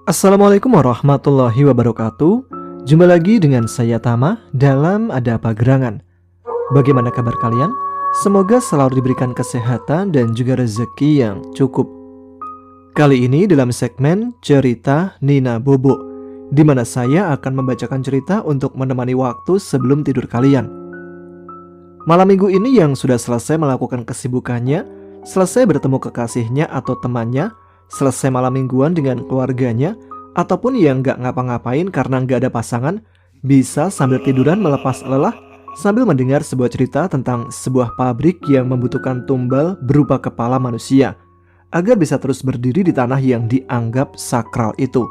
Assalamualaikum warahmatullahi wabarakatuh. Jumpa lagi dengan saya Tama dalam Ada Apa Gerangan. Bagaimana kabar kalian? Semoga selalu diberikan kesehatan dan juga rezeki yang cukup. Kali ini dalam segmen Cerita Nina Bobo, di mana saya akan membacakan cerita untuk menemani waktu sebelum tidur kalian. Malam minggu ini yang sudah selesai melakukan kesibukannya, selesai bertemu kekasihnya atau temannya, selesai malam mingguan dengan keluarganya, ataupun yang gak ngapa-ngapain karena gak ada pasangan, bisa sambil tiduran melepas lelah sambil mendengar sebuah cerita tentang sebuah pabrik yang membutuhkan tumbal berupa kepala manusia agar bisa terus berdiri di tanah yang dianggap sakral itu.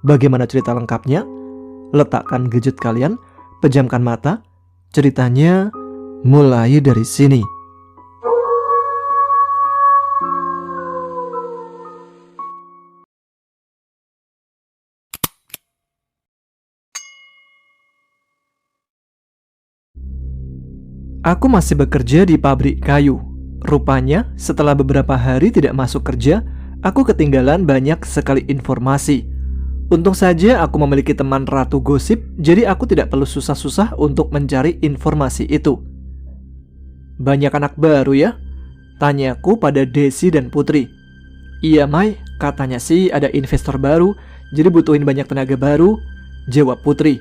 Bagaimana cerita lengkapnya? Letakkan gadget kalian, pejamkan mata, ceritanya mulai dari sini. Aku masih bekerja di pabrik kayu. Rupanya, setelah beberapa hari tidak masuk kerja, aku ketinggalan banyak sekali informasi. Untung saja aku memiliki teman ratu gosip, jadi aku tidak perlu susah-susah untuk mencari informasi itu. Banyak anak baru ya? Tanyaku pada Desi dan Putri. Iya Mai, katanya sih ada investor baru, jadi butuhin banyak tenaga baru, jawab Putri.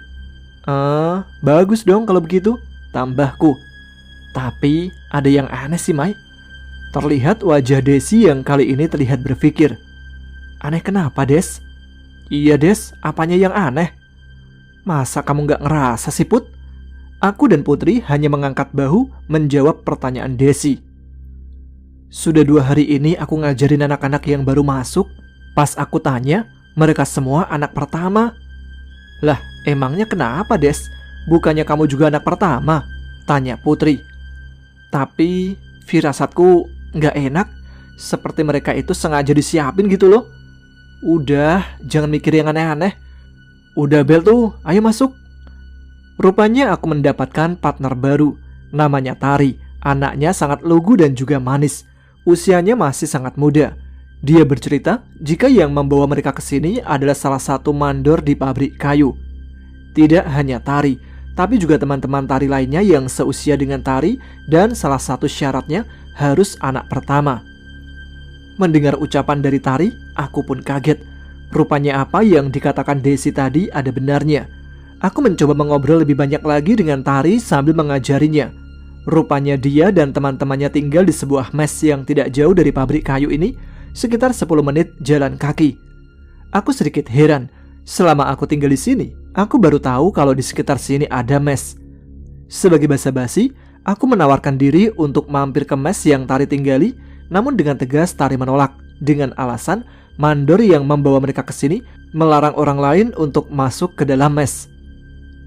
Bagus dong kalau begitu, tambahku. Tapi ada yang aneh sih Mai. Terlihat wajah Desi yang kali ini terlihat berpikir. Aneh kenapa Des? Iya Des, apanya yang aneh? Masa kamu gak ngerasa sih Put? Aku dan Putri hanya mengangkat bahu menjawab pertanyaan Desi. Sudah 2 hari ini aku ngajarin anak-anak yang baru masuk. Pas aku tanya, mereka semua anak pertama. Lah, emangnya kenapa Des? Bukannya kamu juga anak pertama? Tanya Putri. Tapi firasatku gak enak, seperti mereka itu sengaja disiapin gitu loh. Udah, jangan mikir yang aneh-aneh. Udah bel tuh, ayo masuk. Rupanya aku mendapatkan partner baru, namanya Tari. Anaknya sangat lugu dan juga manis. Usianya masih sangat muda. Dia bercerita jika yang membawa mereka ke sini adalah salah satu mandor di pabrik kayu. Tidak hanya Tari, tapi juga teman-teman Tari lainnya yang seusia dengan Tari, dan salah satu syaratnya harus anak pertama. Mendengar ucapan dari Tari, aku pun kaget. Rupanya apa yang dikatakan Desi tadi ada benarnya. Aku mencoba mengobrol lebih banyak lagi dengan Tari sambil mengajarinya. Rupanya dia dan teman-temannya tinggal di sebuah mes yang tidak jauh dari pabrik kayu ini, sekitar 10 menit jalan kaki. Aku sedikit heran. Selama aku tinggal di sini, aku baru tahu kalau di sekitar sini ada mes. Sebagai basa-basi, aku menawarkan diri untuk mampir ke mes yang Tari tinggali, namun dengan tegas Tari menolak dengan alasan mandor yang membawa mereka ke sini melarang orang lain untuk masuk ke dalam mes.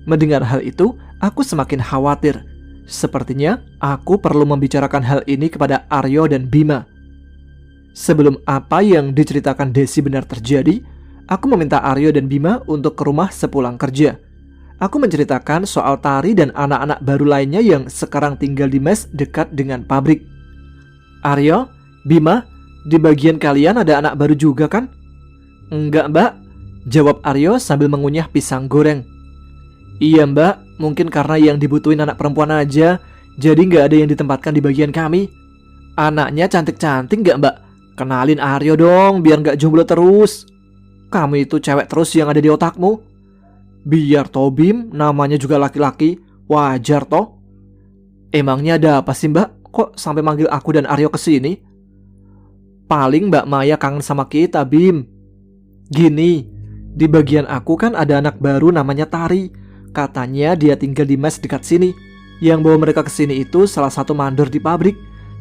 Mendengar hal itu, aku semakin khawatir. Sepertinya aku perlu membicarakan hal ini kepada Aryo dan Bima. Sebelum apa yang diceritakan Desi benar terjadi, aku meminta Aryo dan Bima untuk ke rumah sepulang kerja. Aku menceritakan soal Tari dan anak-anak baru lainnya yang sekarang tinggal di mes dekat dengan pabrik. Aryo, Bima, di bagian kalian ada anak baru juga kan? Enggak mbak, jawab Aryo sambil mengunyah pisang goreng. Iya mbak, mungkin karena yang dibutuhin anak perempuan aja, jadi gak ada yang ditempatkan di bagian kami. Anaknya cantik-cantik gak mbak? Kenalin Aryo dong, biar gak jomblo terus. Kamu itu cewek terus yang ada di otakmu. Biar toh Bim, namanya juga laki-laki, wajar toh. Emangnya ada apa sih mbak? Kok sampai manggil aku dan Aryo kesini? Paling mbak Maya kangen sama kita Bim. Gini, di bagian aku kan ada anak baru namanya Tari. Katanya dia tinggal di mes dekat sini. Yang bawa mereka kesini itu salah satu mandor di pabrik.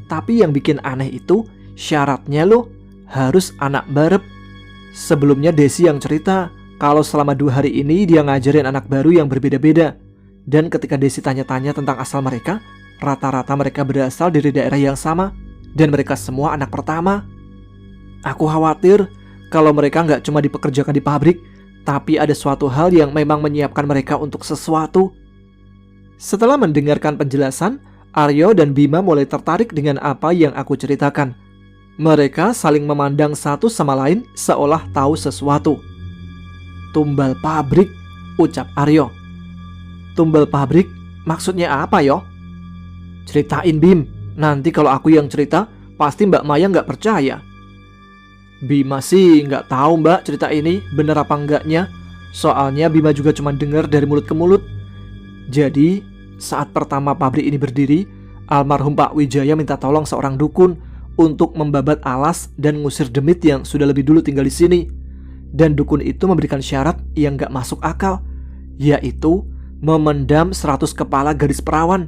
Tapi yang bikin aneh itu syaratnya loh harus anak barep. Sebelumnya Desi yang cerita kalau selama 2 hari ini dia ngajarin anak baru yang berbeda-beda. Dan ketika Desi tanya-tanya tentang asal mereka, rata-rata mereka berasal dari daerah yang sama. Dan mereka semua anak pertama. Aku khawatir kalau mereka gak cuma dipekerjakan di pabrik, tapi ada suatu hal yang memang menyiapkan mereka untuk sesuatu. Setelah mendengarkan penjelasan, Aryo dan Bima mulai tertarik dengan apa yang aku ceritakan. Mereka saling memandang satu sama lain seolah tahu sesuatu. Tumbal pabrik, ucap Aryo. Tumbal pabrik? Maksudnya apa yo? Ceritain Bim, nanti kalau aku yang cerita pasti Mbak Maya nggak percaya. Bima sih nggak tahu Mbak cerita ini bener apa enggaknya. Soalnya Bima juga cuma dengar dari mulut ke mulut. Jadi saat pertama pabrik ini berdiri, almarhum Pak Wijaya minta tolong seorang dukun untuk membabat alas dan ngusir demit yang sudah lebih dulu tinggal di sini. Dan dukun itu memberikan syarat yang gak masuk akal, yaitu memendam 100 kepala gadis perawan.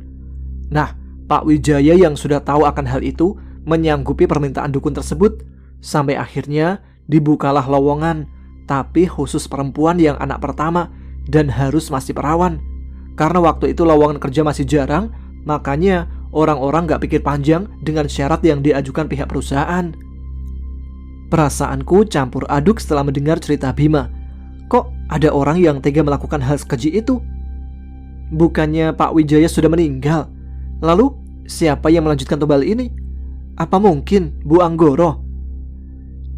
Nah, Pak Wijaya yang sudah tahu akan hal itu menyanggupi permintaan dukun tersebut. Sampai akhirnya dibukalah lowongan, tapi khusus perempuan yang anak pertama dan harus masih perawan. Karena waktu itu lowongan kerja masih jarang, makanya orang-orang gak pikir panjang dengan syarat yang diajukan pihak perusahaan. Perasaanku campur aduk setelah mendengar cerita Bima. Kok ada orang yang tega melakukan hal sekeji itu? Bukannya Pak Wijaya sudah meninggal? Lalu siapa yang melanjutkan tumbal ini? Apa mungkin Bu Anggoro?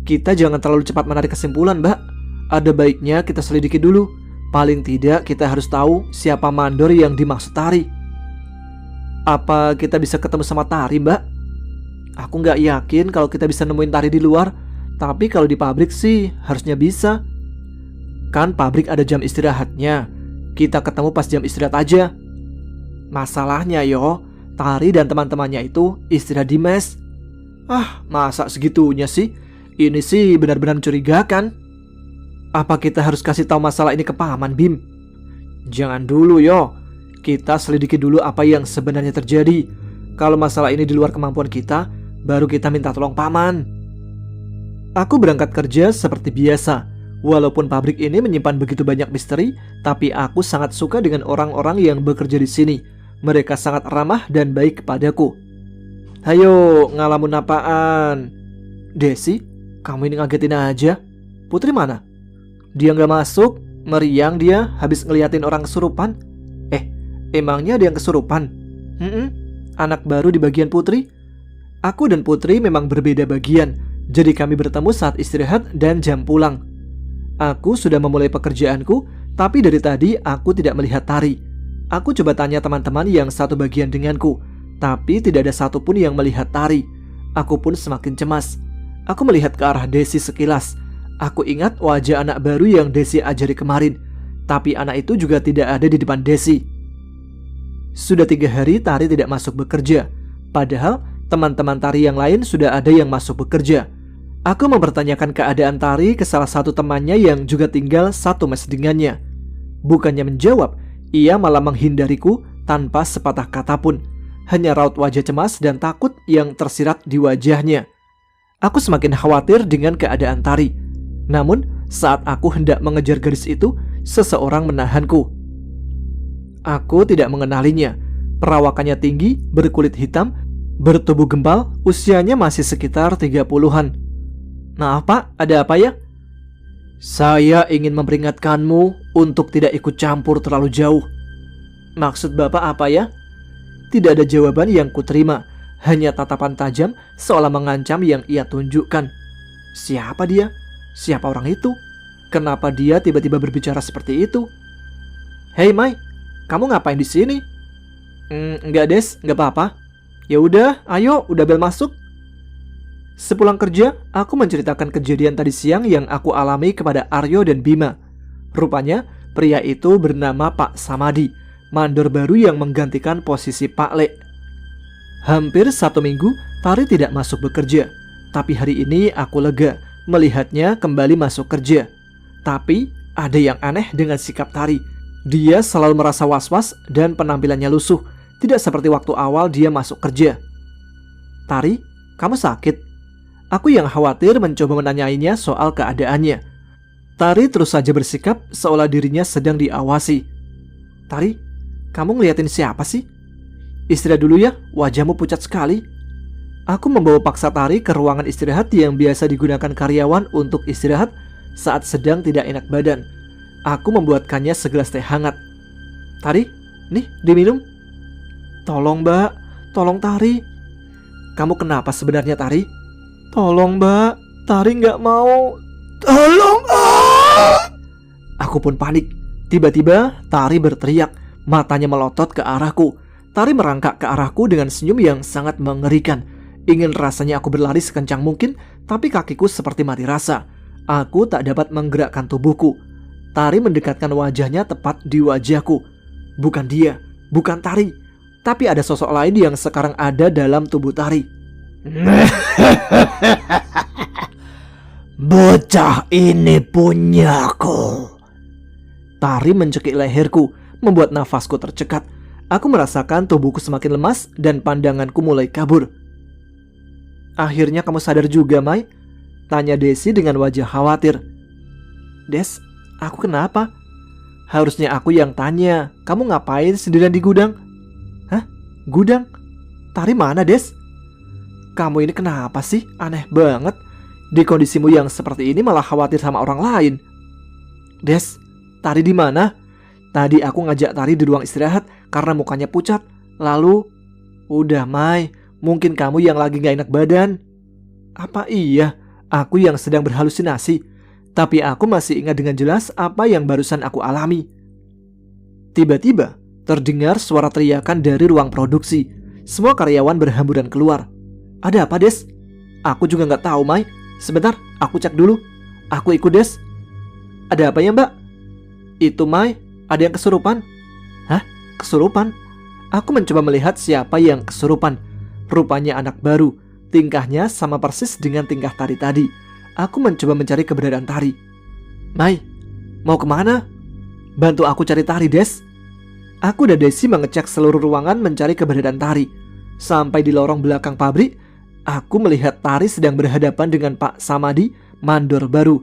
Kita jangan terlalu cepat menarik kesimpulan, Mbak. Ada baiknya kita selidiki dulu. Paling tidak kita harus tahu siapa mandor yang dimaksud Tari. Apa kita bisa ketemu sama Tari, Mbak? Aku nggak yakin kalau kita bisa nemuin Tari di luar. Tapi kalau di pabrik sih harusnya bisa. Kan pabrik ada jam istirahatnya. Kita ketemu pas jam istirahat aja. Masalahnya yo, Tari dan teman-temannya itu istirahat di mes. Masa segitunya sih? Ini sih benar-benar mencurigakan. Apa kita harus kasih tahu masalah ini ke Paman Bim? Jangan dulu yo. Kita selidiki dulu apa yang sebenarnya terjadi. Kalau masalah ini di luar kemampuan kita, baru kita minta tolong Paman. Aku berangkat kerja seperti biasa. Walaupun pabrik ini menyimpan begitu banyak misteri, tapi aku sangat suka dengan orang-orang yang bekerja di sini. Mereka sangat ramah dan baik kepadaku. Hayo, ngalamun apaan? Desi, kamu ini ngagetin aja. Putri mana? Dia nggak masuk. Meriang dia habis ngeliatin orang kesurupan. Emangnya ada yang kesurupan? Anak baru di bagian Putri. Aku dan Putri memang berbeda bagian. Jadi kami bertemu saat istirahat dan jam pulang. Aku sudah memulai pekerjaanku, tapi dari tadi aku tidak melihat Tari. Aku coba tanya teman-teman yang satu bagian denganku, tapi tidak ada satupun yang melihat Tari. Aku pun semakin cemas. Aku melihat ke arah Desi sekilas. Aku ingat wajah anak baru yang Desi ajari kemarin. Tapi anak itu juga tidak ada di depan Desi. Sudah 3 hari Tari tidak masuk bekerja. Padahal teman-teman Tari yang lain sudah ada yang masuk bekerja. Aku mempertanyakan keadaan Tari ke salah satu temannya yang juga tinggal satu mes dengannya. Bukannya menjawab, ia malah menghindariku tanpa sepatah kata pun. Hanya raut wajah cemas dan takut yang tersirat di wajahnya. Aku semakin khawatir dengan keadaan Tari. Namun saat aku hendak mengejar gadis itu, seseorang menahanku. Aku tidak mengenalinya. Perawakannya tinggi, berkulit hitam, bertubuh gembal, usianya masih sekitar 30-an. Nah Pak, ada apa ya? Saya ingin memperingatkanmu untuk tidak ikut campur terlalu jauh. Maksud Bapak apa ya? Tidak ada jawaban yang kuterima. Hanya tatapan tajam seolah mengancam yang ia tunjukkan. Siapa dia? Siapa orang itu? Kenapa dia tiba-tiba berbicara seperti itu? Hei Mai, kamu ngapain di sini? Enggak Des, enggak apa-apa. Ya udah, ayo, udah bel masuk. Sepulang kerja, aku menceritakan kejadian tadi siang yang aku alami kepada Aryo dan Bima. Rupanya, pria itu bernama Pak Samadi, mandor baru yang menggantikan posisi Pak Le. Hampir 1 minggu, Tari tidak masuk bekerja. Tapi hari ini aku lega melihatnya kembali masuk kerja. Tapi, ada yang aneh dengan sikap Tari. Dia selalu merasa was-was dan penampilannya lusuh. Tidak seperti waktu awal dia masuk kerja. Tari, kamu sakit? Aku yang khawatir mencoba menanyainya soal keadaannya. Tari terus saja bersikap seolah dirinya sedang diawasi. Tari, kamu ngeliatin siapa sih? Istirahat dulu ya, wajahmu pucat sekali. Aku membawa paksa Tari ke ruangan istirahat yang biasa digunakan karyawan untuk istirahat saat sedang tidak enak badan. Aku membuatkannya segelas teh hangat. Tari, nih diminum. Tolong Mbak, tolong Tari. Kamu kenapa sebenarnya Tari? Tolong mbak, Tari nggak mau. Tolong ah! Aku pun panik. Tiba-tiba Tari berteriak, matanya melotot ke arahku. Tari merangkak ke arahku dengan senyum yang sangat mengerikan. Ingin rasanya aku berlari sekencang mungkin, tapi kakiku seperti mati rasa. Aku tak dapat menggerakkan tubuhku. Tari mendekatkan wajahnya tepat di wajahku. Bukan dia, bukan Tari, tapi ada sosok lain yang sekarang ada dalam tubuh Tari. Bocah ini punyaku. Tari mencekik leherku, membuat nafasku tercekat. Aku merasakan tubuhku semakin lemas dan pandanganku mulai kabur. Akhirnya kamu sadar juga, Mai? Tanya Desi dengan wajah khawatir. Des, aku kenapa? Harusnya aku yang tanya. Kamu ngapain sendirian di gudang? Hah? Gudang? Tari mana, Des? Kamu ini kenapa sih? Aneh banget. Di kondisimu yang seperti ini malah khawatir sama orang lain. Des, Tari di mana? Tadi aku ngajak Tari di ruang istirahat karena mukanya pucat. Lalu, udah Mai, mungkin kamu yang lagi gak enak badan. Apa iya? Aku yang sedang berhalusinasi. Tapi aku masih ingat dengan jelas apa yang barusan aku alami. Tiba-tiba, terdengar suara teriakan dari ruang produksi. Semua karyawan berhamburan keluar. Ada apa, Des? Aku juga gak tahu, Mai. Sebentar, aku cek dulu. Aku ikut, Des. Ada apa ya, Mbak? Itu, Mai. Ada yang kesurupan. Hah? Kesurupan? Aku mencoba melihat siapa yang kesurupan. Rupanya anak baru. Tingkahnya sama persis dengan tingkah Tari tadi. Aku mencoba mencari keberadaan Tari. Mai, mau kemana? Bantu aku cari Tari, Des. Aku dan Desi mengecek seluruh ruangan mencari keberadaan Tari. Sampai di lorong belakang pabrik, aku melihat Tari sedang berhadapan dengan Pak Samadi, mandor baru.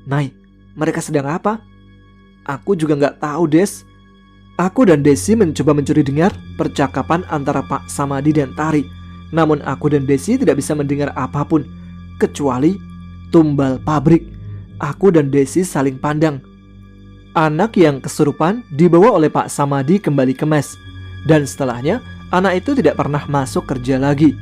Mai, mereka sedang apa? Aku juga gak tahu, Des. Aku dan Desi mencoba mencuri dengar percakapan antara Pak Samadi dan Tari. Namun aku dan Desi tidak bisa mendengar apapun kecuali tumbal pabrik. Aku dan Desi saling pandang. Anak yang kesurupan dibawa oleh Pak Samadi kembali ke mes. Dan setelahnya, anak itu tidak pernah masuk kerja lagi.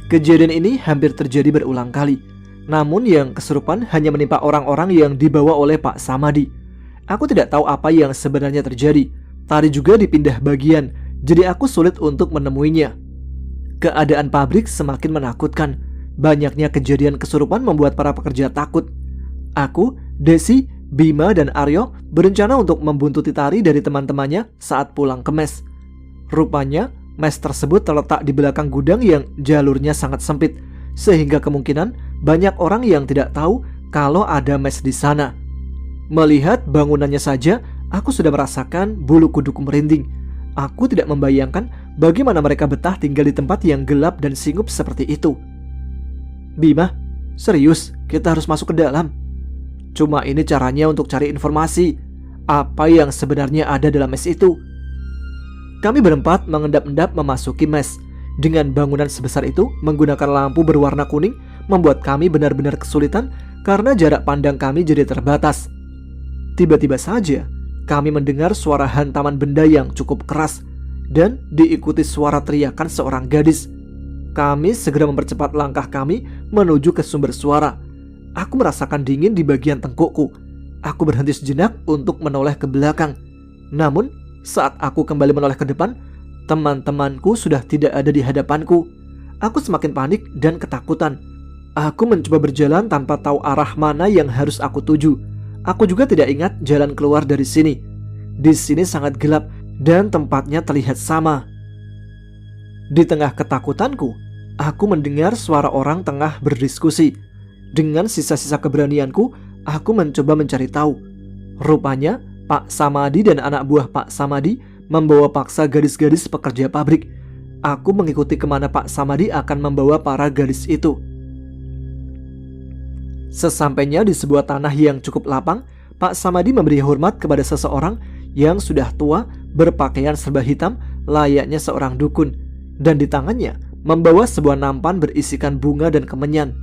Kejadian ini hampir terjadi berulang kali. Namun yang kesurupan hanya menimpa orang-orang yang dibawa oleh Pak Samadi. Aku tidak tahu apa yang sebenarnya terjadi. Tari juga dipindah bagian, jadi aku sulit untuk menemuinya. Keadaan pabrik semakin menakutkan. Banyaknya kejadian kesurupan membuat para pekerja takut. Aku, Desi, Bima, dan Aryo berencana untuk membuntuti Tari dari teman-temannya saat pulang ke mes. Rupanya, mes tersebut terletak di belakang gudang yang jalurnya sangat sempit, sehingga kemungkinan banyak orang yang tidak tahu kalau ada mes di sana. Melihat bangunannya saja, aku sudah merasakan bulu kuduku merinding. Aku tidak membayangkan bagaimana mereka betah tinggal di tempat yang gelap dan singup seperti itu. Bima, serius, kita harus masuk ke dalam. Cuma ini caranya untuk cari informasi. Apa yang sebenarnya ada dalam mes itu? Kami berempat mengendap-endap memasuki mes. Dengan bangunan sebesar itu, menggunakan lampu berwarna kuning, membuat kami benar-benar kesulitan karena jarak pandang kami jadi terbatas. Tiba-tiba saja, kami mendengar suara hantaman benda yang cukup keras dan diikuti suara teriakan seorang gadis. Kami segera mempercepat langkah kami menuju ke sumber suara. Aku merasakan dingin di bagian tengkukku. Aku berhenti sejenak untuk menoleh ke belakang. Namun, saat aku kembali menoleh ke depan, teman-temanku sudah tidak ada di hadapanku. Aku semakin panik dan ketakutan. Aku mencoba berjalan tanpa tahu arah mana yang harus aku tuju. Aku juga tidak ingat jalan keluar dari sini. Di sini sangat gelap dan tempatnya terlihat sama. Di tengah ketakutanku, aku mendengar suara orang tengah berdiskusi. Dengan sisa-sisa keberanianku, aku mencoba mencari tahu. Rupanya, Pak Samadi dan anak buah Pak Samadi membawa paksa gadis-gadis pekerja pabrik. Aku mengikuti kemana Pak Samadi akan membawa para gadis itu. Sesampainya di sebuah tanah yang cukup lapang, Pak Samadi memberi hormat kepada seseorang yang sudah tua berpakaian serba hitam layaknya seorang dukun, dan di tangannya membawa sebuah nampan berisikan bunga dan kemenyan.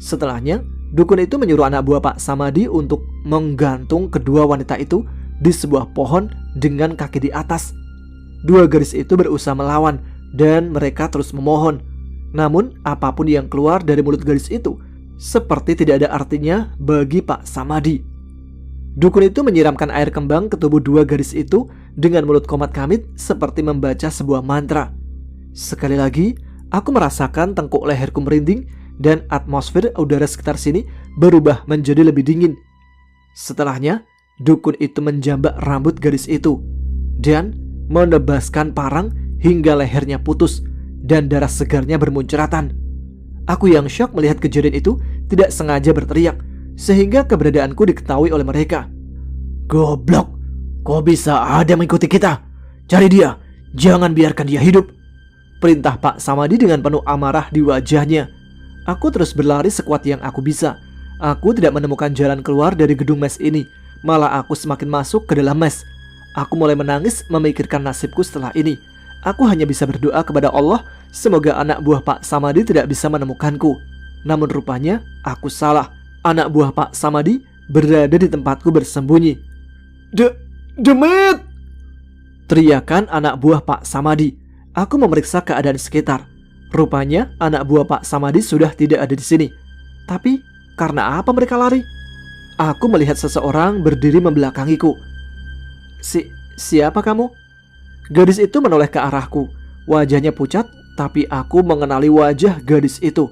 Setelahnya, dukun itu menyuruh anak buah Pak Samadi untuk menggantung kedua wanita itu di sebuah pohon dengan kaki di atas. Dua gadis itu berusaha melawan dan mereka terus memohon. Namun apapun yang keluar dari mulut gadis itu seperti tidak ada artinya bagi Pak Samadi. Dukun itu menyiramkan air kembang ke tubuh dua gadis itu dengan mulut komat kamit seperti membaca sebuah mantra. Sekali lagi, aku merasakan tengkuk leherku merinding dan atmosfer udara sekitar sini berubah menjadi lebih dingin. Setelahnya, dukun itu menjambak rambut gadis itu dan menebaskan parang hingga lehernya putus dan darah segarnya bermunceratan. Aku yang syok melihat kejadian itu tidak sengaja berteriak sehingga keberadaanku diketahui oleh mereka. "Goblok, kok bisa ada mengikuti kita? Cari dia, jangan biarkan dia hidup," perintah Pak Samadi dengan penuh amarah di wajahnya. Aku terus berlari sekuat yang aku bisa. Aku tidak menemukan jalan keluar dari gedung mes ini, malah aku semakin masuk ke dalam mes. Aku mulai menangis memikirkan nasibku setelah ini. Aku hanya bisa berdoa kepada Allah, semoga anak buah Pak Samadi tidak bisa menemukanku. Namun rupanya aku salah. Anak buah Pak Samadi berada di tempatku bersembunyi. Demit! Teriakan anak buah Pak Samadi. Aku memeriksa keadaan sekitar. Rupanya anak buah Pak Samadi sudah tidak ada di sini. Tapi karena apa mereka lari? Aku melihat seseorang berdiri membelakangiku. Siapa kamu? Gadis itu menoleh ke arahku. Wajahnya pucat, tapi aku mengenali wajah gadis itu.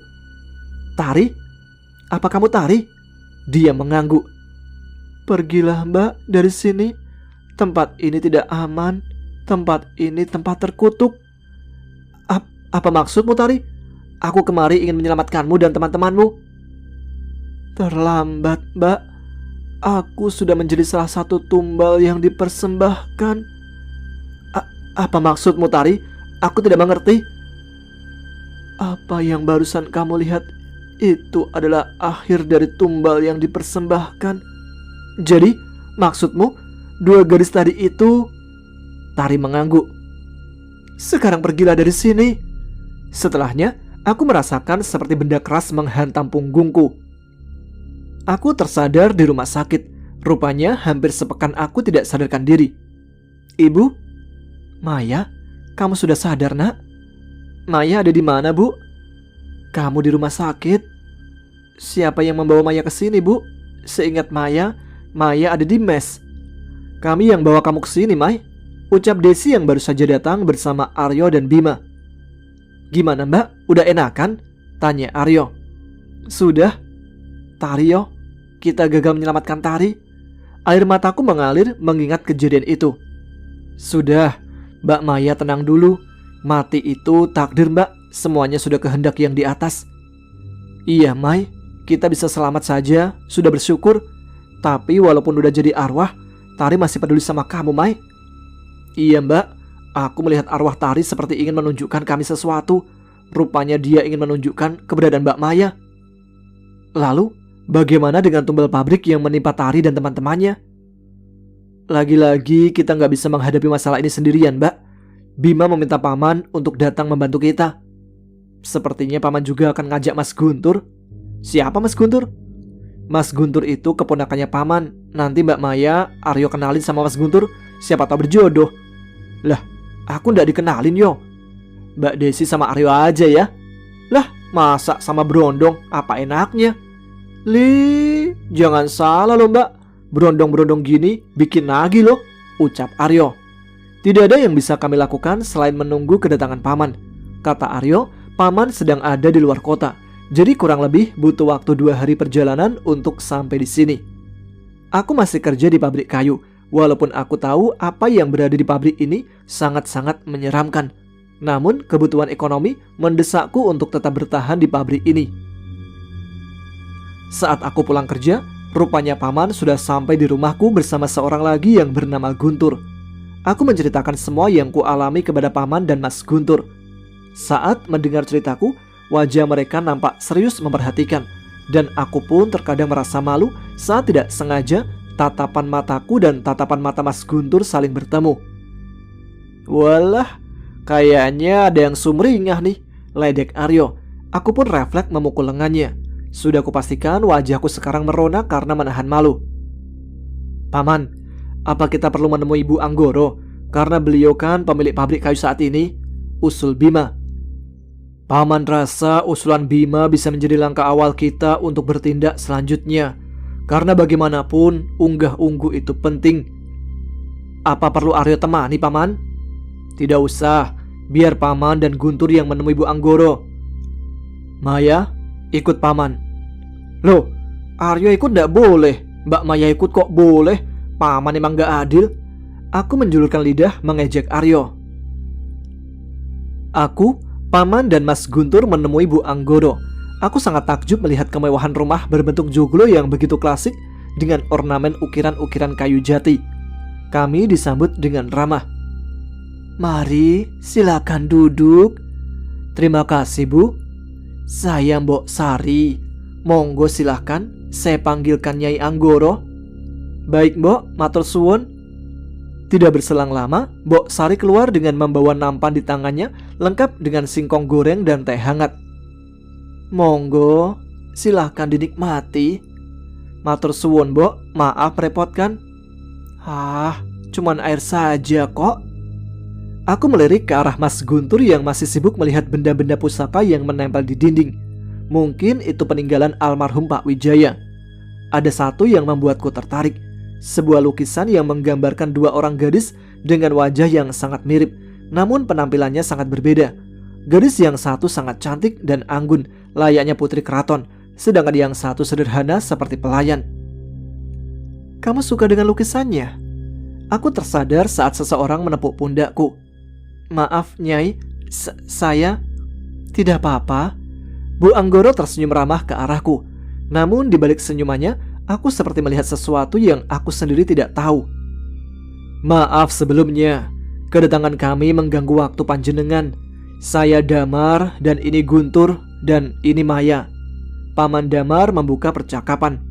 Tari? Apa kamu Tari? Dia mengangguk. Pergilah Mbak dari sini. Tempat ini tidak aman. Tempat ini tempat terkutuk. Apa maksudmu Tari? Aku kemari ingin menyelamatkanmu dan teman-temanmu. Terlambat Mbak. Aku sudah menjadi salah satu tumbal yang dipersembahkan. Apa maksudmu Tari? Aku tidak mengerti. Apa yang barusan kamu lihat itu adalah akhir dari tumbal yang dipersembahkan. Jadi maksudmu dua gadis tadi itu? Tari mengangguk. Sekarang pergilah dari sini. Setelahnya aku merasakan seperti benda keras menghantam punggungku. Aku tersadar di rumah sakit. Rupanya hampir sepekan aku tidak sadarkan diri. Ibu? Maya, kamu sudah sadar nak? Maya ada di mana Bu? Kamu di rumah sakit. Siapa yang membawa Maya ke sini Bu? Seingat Maya, Maya ada di mes. Kami yang bawa kamu ke sini Mai, ucap Desi yang baru saja datang bersama Aryo dan Bima. Gimana Mbak? Udah enakan? Tanya Aryo. Sudah. Tario, kita gagal menyelamatkan Tari. Air mataku mengalir mengingat kejadian itu. Sudah, Mbak Maya tenang dulu. Mati itu takdir Mbak. Semuanya sudah kehendak yang di atas. Iya Mai, kita bisa selamat saja. Sudah bersyukur. Tapi walaupun udah jadi arwah, Tari masih peduli sama kamu Mai. Iya Mbak, aku melihat arwah Tari seperti ingin menunjukkan kami sesuatu. Rupanya dia ingin menunjukkan keberadaan Mbak Maya. Lalu, bagaimana dengan tumbal pabrik yang menimpa Tari dan teman-temannya? Lagi-lagi kita nggak bisa menghadapi masalah ini sendirian Mbak. Bima meminta Paman untuk datang membantu kita. Sepertinya Paman juga akan ngajak Mas Guntur. Siapa Mas Guntur? Mas Guntur itu keponakannya Paman. Nanti Mbak Maya, Aryo kenalin sama Mas Guntur. Siapa tahu berjodoh. Lah, aku nggak dikenalin yo. Mbak Desi sama Aryo aja ya. Lah, masa sama Brondong? Apa enaknya? Jangan salah loh Mbak. Berondong-berondong gini bikin nagih loh, ucap Aryo. Tidak ada yang bisa kami lakukan selain menunggu kedatangan Paman. Kata Aryo, Paman sedang ada di luar kota. Jadi kurang lebih butuh waktu 2 hari perjalanan untuk sampai di sini. Aku masih kerja di pabrik kayu. Walaupun aku tahu apa yang berada di pabrik ini sangat-sangat menyeramkan. Namun kebutuhan ekonomi mendesakku untuk tetap bertahan di pabrik ini. Saat aku pulang kerja, rupanya Paman sudah sampai di rumahku bersama seorang lagi yang bernama Guntur. Aku menceritakan semua yang ku alami kepada Paman dan Mas Guntur. Saat mendengar ceritaku, wajah mereka nampak serius memperhatikan. Dan aku pun terkadang merasa malu saat tidak sengaja tatapan mataku dan tatapan mata Mas Guntur saling bertemu. Walah, kayaknya ada yang sumringah nih, ledek Aryo. Aku pun refleks memukul lengannya. Sudah kupastikan wajahku sekarang merona karena menahan malu. Paman, apa kita perlu menemui Ibu Anggoro? Karena beliau kan pemilik pabrik kayu saat ini, usul Bima. Paman rasa usulan Bima bisa menjadi langkah awal kita untuk bertindak selanjutnya. Karena bagaimanapun unggah-ungguh itu penting. Apa perlu Aryo temani, Paman? Tidak usah, biar Paman dan Guntur yang menemui Bu Anggoro. Maya, ikut Paman. Loh, Aryo ikut ndak boleh, Mbak Maya ikut kok boleh. Paman emang gak adil. Aku menjulurkan lidah mengejek Aryo. Aku, Paman dan Mas Guntur menemui Bu Anggoro. Aku sangat takjub melihat kemewahan rumah berbentuk joglo yang begitu klasik dengan ornamen ukiran-ukiran kayu jati. Kami disambut dengan ramah. Mari, silakan duduk. Terima kasih, Bu. Saya Mbok Sari. Monggo silakan, saya panggilkan Nyai Anggoro. Baik, Mbok, matur suwun. Tidak berselang lama, Mbok Sari keluar dengan membawa nampan di tangannya, lengkap dengan singkong goreng dan teh hangat. Monggo, silahkan dinikmati. Matur suwun, Mbok, maaf repotkan. Cuman air saja kok. Aku melirik ke arah Mas Guntur yang masih sibuk melihat benda-benda pusaka yang menempel di dinding. Mungkin itu peninggalan almarhum Pak Wijaya. Ada satu yang membuatku tertarik. Sebuah lukisan yang menggambarkan dua orang gadis dengan wajah yang sangat mirip, namun penampilannya sangat berbeda. Gadis yang satu sangat cantik dan anggun, layaknya putri keraton, sedangkan yang satu sederhana seperti pelayan. Kamu suka dengan lukisannya? Aku tersadar saat seseorang menepuk pundakku. Maaf, Nyai, saya... Tidak apa-apa. Bu Anggoro tersenyum ramah ke arahku. Namun di balik senyumannya, aku seperti melihat sesuatu yang aku sendiri tidak tahu. Maaf sebelumnya, kedatangan kami mengganggu waktu panjenengan. Saya Damar dan ini Guntur dan ini Maya. Paman Damar membuka percakapan.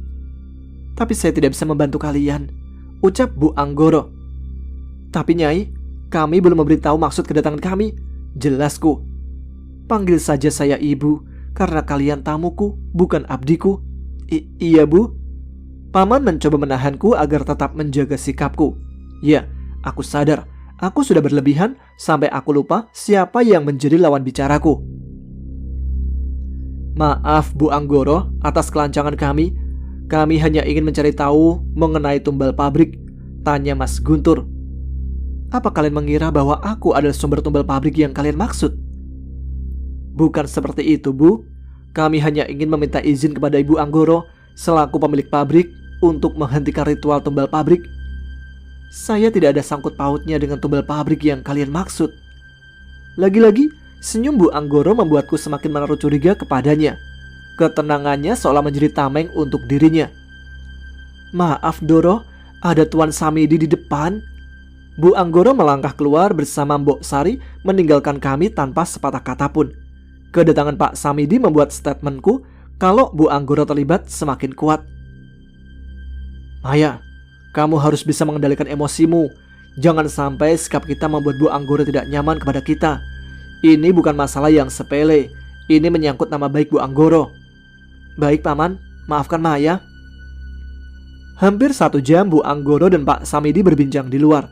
Tapi saya tidak bisa membantu kalian, ucap Bu Anggoro. Tapi Nyai, kami belum memberitahu maksud kedatangan kami. Jelasku. Panggil saja saya Ibu, karena kalian tamuku, bukan abdiku. Iya, Bu. Paman mencoba menahanku agar tetap menjaga sikapku. Ya, aku sadar, aku sudah berlebihan sampai aku lupa siapa yang menjadi lawan bicaraku. Maaf Bu Anggoro atas kelancangan kami. Kami hanya ingin mencari tahu mengenai tumbal pabrik, tanya Mas Guntur. Apa kalian mengira bahwa aku adalah sumber tumbal pabrik yang kalian maksud? Bukan seperti itu, Bu. Kami hanya ingin meminta izin kepada Ibu Anggoro selaku pemilik pabrik untuk menghentikan ritual tumbal pabrik. Saya tidak ada sangkut pautnya dengan tumbal pabrik yang kalian maksud. Lagi-lagi, senyum Bu Anggoro membuatku semakin menaruh curiga kepadanya. Ketenangannya seolah menjadi tameng untuk dirinya. Maaf Doro, ada Tuan Samidi di depan. Bu Anggoro melangkah keluar bersama Mbok Sari meninggalkan kami tanpa sepatah kata pun. Kedatangan Pak Samidi membuat statementku kalau Bu Anggoro terlibat semakin kuat. Maya, kamu harus bisa mengendalikan emosimu. Jangan sampai sikap kita membuat Bu Anggoro tidak nyaman kepada kita. Ini bukan masalah yang sepele. Ini menyangkut nama baik Bu Anggoro. Baik Paman, maafkan Maya. Hampir 1 jam Bu Anggoro dan Pak Samidi berbincang di luar.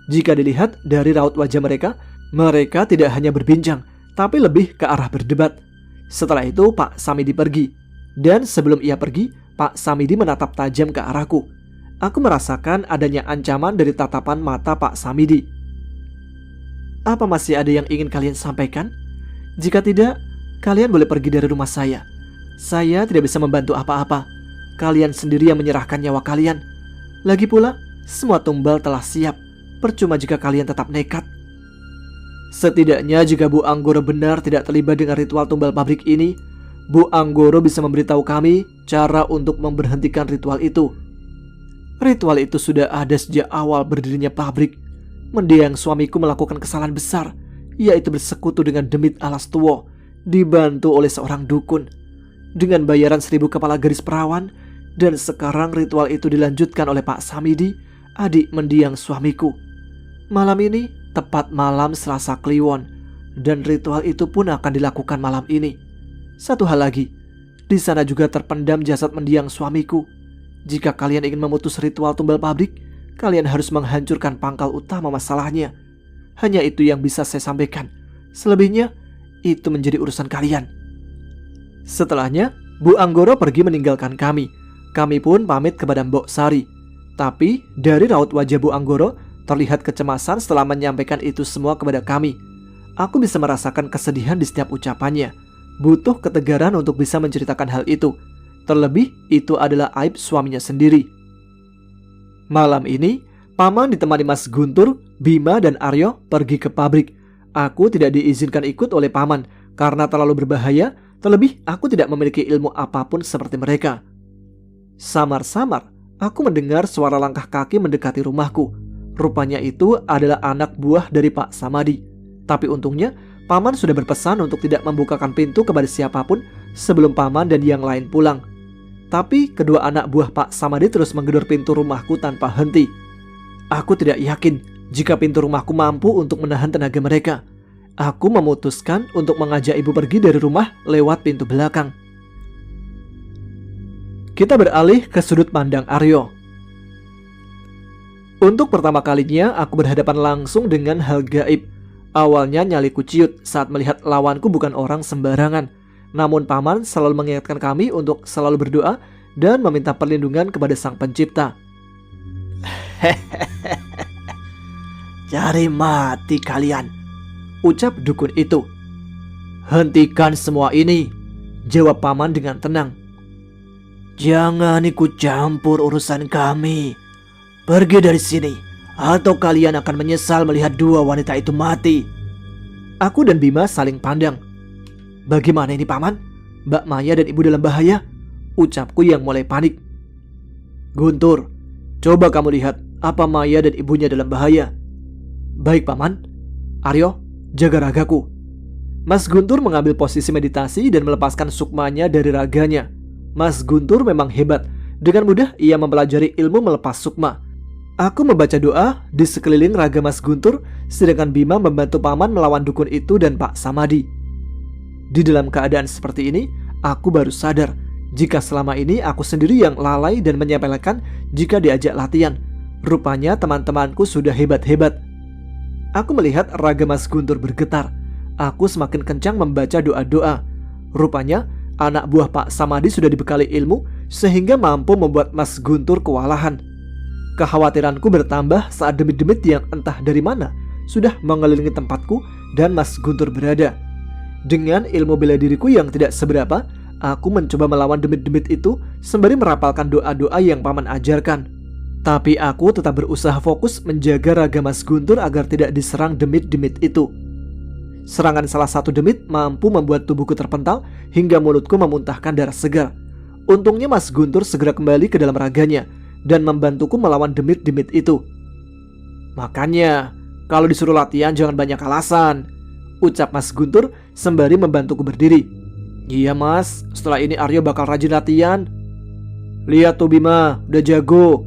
Jika dilihat dari raut wajah mereka, mereka tidak hanya berbincang, tapi lebih ke arah berdebat. Setelah itu Pak Samidi pergi. Dan sebelum ia pergi, Pak Samidi menatap tajam ke arahku. Aku merasakan adanya ancaman dari tatapan mata Pak Samidi. Apa masih ada yang ingin kalian sampaikan? Jika tidak, kalian boleh pergi dari rumah saya. Saya tidak bisa membantu apa-apa. Kalian sendiri yang menyerahkan nyawa kalian. Lagi pula, semua tumbal telah siap. Percuma jika kalian tetap nekat. Setidaknya jika Bu Anggoro benar tidak terlibat dengan ritual tumbal pabrik ini, Bu Anggoro bisa memberitahu kami cara untuk memberhentikan ritual itu. Ritual itu sudah ada sejak awal berdirinya pabrik. Mendiang suamiku melakukan kesalahan besar, yaitu bersekutu dengan demit alas tua, dibantu oleh seorang dukun. Dengan bayaran 1000 kepala gadis perawan, dan sekarang ritual itu dilanjutkan oleh Pak Samidi, adik mendiang suamiku. Malam ini tepat malam Selasa Kliwon, dan ritual itu pun akan dilakukan malam ini. Satu hal lagi, di sana juga terpendam jasad mendiang suamiku. Jika kalian ingin memutus ritual tumbal pabrik, kalian harus menghancurkan pangkal utama masalahnya. Hanya itu yang bisa saya sampaikan. Selebihnya, itu menjadi urusan kalian. Setelahnya, Bu Anggoro pergi meninggalkan kami. Kami pun pamit kepada Mbok Sari. Tapi dari raut wajah Bu Anggoro terlihat kecemasan setelah menyampaikan itu semua kepada kami. Aku bisa merasakan kesedihan di setiap ucapannya. Butuh ketegaran untuk bisa menceritakan hal itu. Terlebih itu adalah aib suaminya sendiri. Malam ini, Paman ditemani Mas Guntur, Bima, dan Aryo pergi ke pabrik. Aku tidak diizinkan ikut oleh Paman karena terlalu berbahaya. Terlebih aku tidak memiliki ilmu apapun seperti mereka. Samar-samar aku mendengar suara langkah kaki mendekati rumahku. Rupanya itu adalah anak buah dari Pak Samadi. Tapi untungnya Paman sudah berpesan untuk tidak membukakan pintu kepada siapapun sebelum Paman dan yang lain pulang. Tapi kedua anak buah Pak Samadi terus menggedor pintu rumahku tanpa henti. Aku tidak yakin jika pintu rumahku mampu untuk menahan tenaga mereka. Aku memutuskan untuk mengajak ibu pergi dari rumah lewat pintu belakang. Kita beralih ke sudut pandang Aryo. Untuk pertama kalinya aku berhadapan langsung dengan hal gaib. Awalnya nyaliku ciut saat melihat lawanku bukan orang sembarangan. Namun Paman selalu mengingatkan kami untuk selalu berdoa dan meminta perlindungan kepada Sang Pencipta. Cari mati kalian, ucap dukun itu. Hentikan semua ini, jawab Paman dengan tenang. Jangan ikut campur urusan kami. Pergi dari sini, atau kalian akan menyesal melihat dua wanita itu mati. Aku dan Bima saling pandang. Bagaimana ini Paman? Mbak Maya dan ibu dalam bahaya, ucapku yang mulai panik. Guntur, coba kamu lihat apa Maya dan ibunya dalam bahaya. Baik Paman. Aryo, jaga ragaku. Mas Guntur mengambil posisi meditasi dan melepaskan sukmanya dari raganya. Mas Guntur memang hebat. Dengan mudah ia mempelajari ilmu melepas sukma. Aku membaca doa di sekeliling raga Mas Guntur, sedangkan Bima membantu Paman melawan dukun itu dan Pak Samadi. Di dalam keadaan seperti ini, aku baru sadar jika selama ini aku sendiri yang lalai dan menyepelekan jika diajak latihan. Rupanya teman-temanku sudah hebat-hebat. Aku melihat raga Mas Guntur bergetar. Aku semakin kencang membaca doa-doa. Rupanya anak buah Pak Samadi sudah dibekali ilmu sehingga mampu membuat Mas Guntur kewalahan. Kekhawatiranku bertambah saat demit-demit yang entah dari mana sudah mengelilingi tempatku dan Mas Guntur berada. Dengan ilmu bela diriku yang tidak seberapa, aku mencoba melawan demit-demit itu sembari merapalkan doa-doa yang Paman ajarkan. Tapi aku tetap berusaha fokus menjaga raga Mas Guntur agar tidak diserang demit-demit itu. Serangan salah satu demit mampu membuat tubuhku terpental hingga mulutku memuntahkan darah segar. Untungnya Mas Guntur segera kembali ke dalam raganya dan membantuku melawan demit-demit itu. Makanya, kalau disuruh latihan jangan banyak alasan, ucap Mas Guntur sembari membantuku berdiri. Iya Mas, setelah ini Aryo bakal rajin latihan. Lihat tuh Bima, udah jago.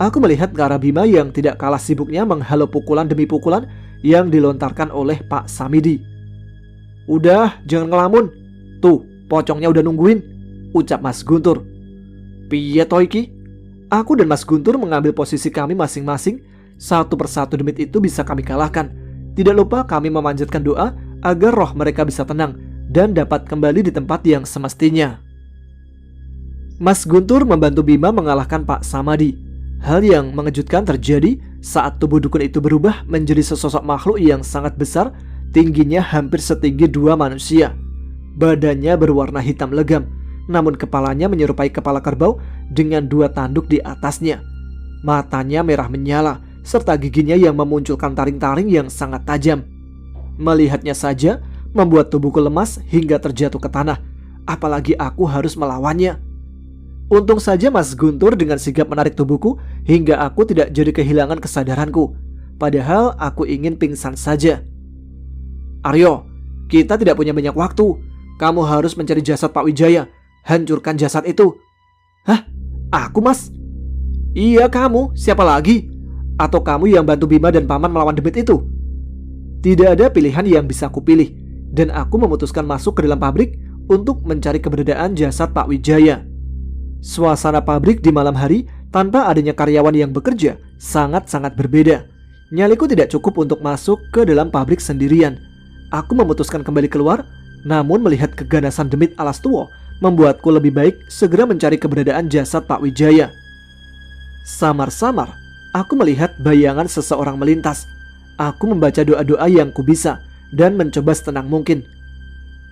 Aku melihat ke arah Bima yang tidak kalah sibuknya menghalau pukulan demi pukulan yang dilontarkan oleh Pak Samidi. Udah, jangan ngelamun. Tuh, pocongnya udah nungguin, ucap Mas Guntur. Piye toh iki? Aku dan Mas Guntur mengambil posisi kami masing-masing. Satu persatu demit itu bisa kami kalahkan. Tidak lupa kami memanjatkan doa agar roh mereka bisa tenang dan dapat kembali di tempat yang semestinya. Mas Guntur membantu Bima mengalahkan Pak Samadi. Hal yang mengejutkan terjadi saat tubuh dukun itu berubah menjadi sesosok makhluk yang sangat besar, tingginya hampir setinggi dua manusia. Badannya berwarna hitam legam, namun kepalanya menyerupai kepala kerbau dengan dua tanduk di atasnya. Matanya merah menyala, serta giginya yang memunculkan taring-taring yang sangat tajam. Melihatnya saja membuat tubuhku lemas hingga terjatuh ke tanah, apalagi aku harus melawannya. Untung saja Mas Guntur dengan sigap menarik tubuhku hingga aku tidak jadi kehilangan kesadaranku. Padahal aku ingin pingsan saja. Aryo, kita tidak punya banyak waktu. Kamu harus mencari jasad Pak Wijaya. Hancurkan jasad itu. Hah? Aku Mas? Iya kamu, siapa lagi? Atau kamu yang bantu Bima dan Paman melawan demit itu? Tidak ada pilihan yang bisa aku pilih, dan aku memutuskan masuk ke dalam pabrik untuk mencari keberadaan jasad Pak Wijaya. Suasana pabrik di malam hari tanpa adanya karyawan yang bekerja sangat-sangat berbeda. Nyaliku tidak cukup untuk masuk ke dalam pabrik sendirian. Aku memutuskan kembali keluar, namun melihat keganasan demit Alastuwo membuatku lebih baik segera mencari keberadaan jasad Pak Wijaya. Samar-samar, aku melihat bayangan seseorang melintas. Aku membaca doa-doa yang kubisa dan mencoba setenang mungkin.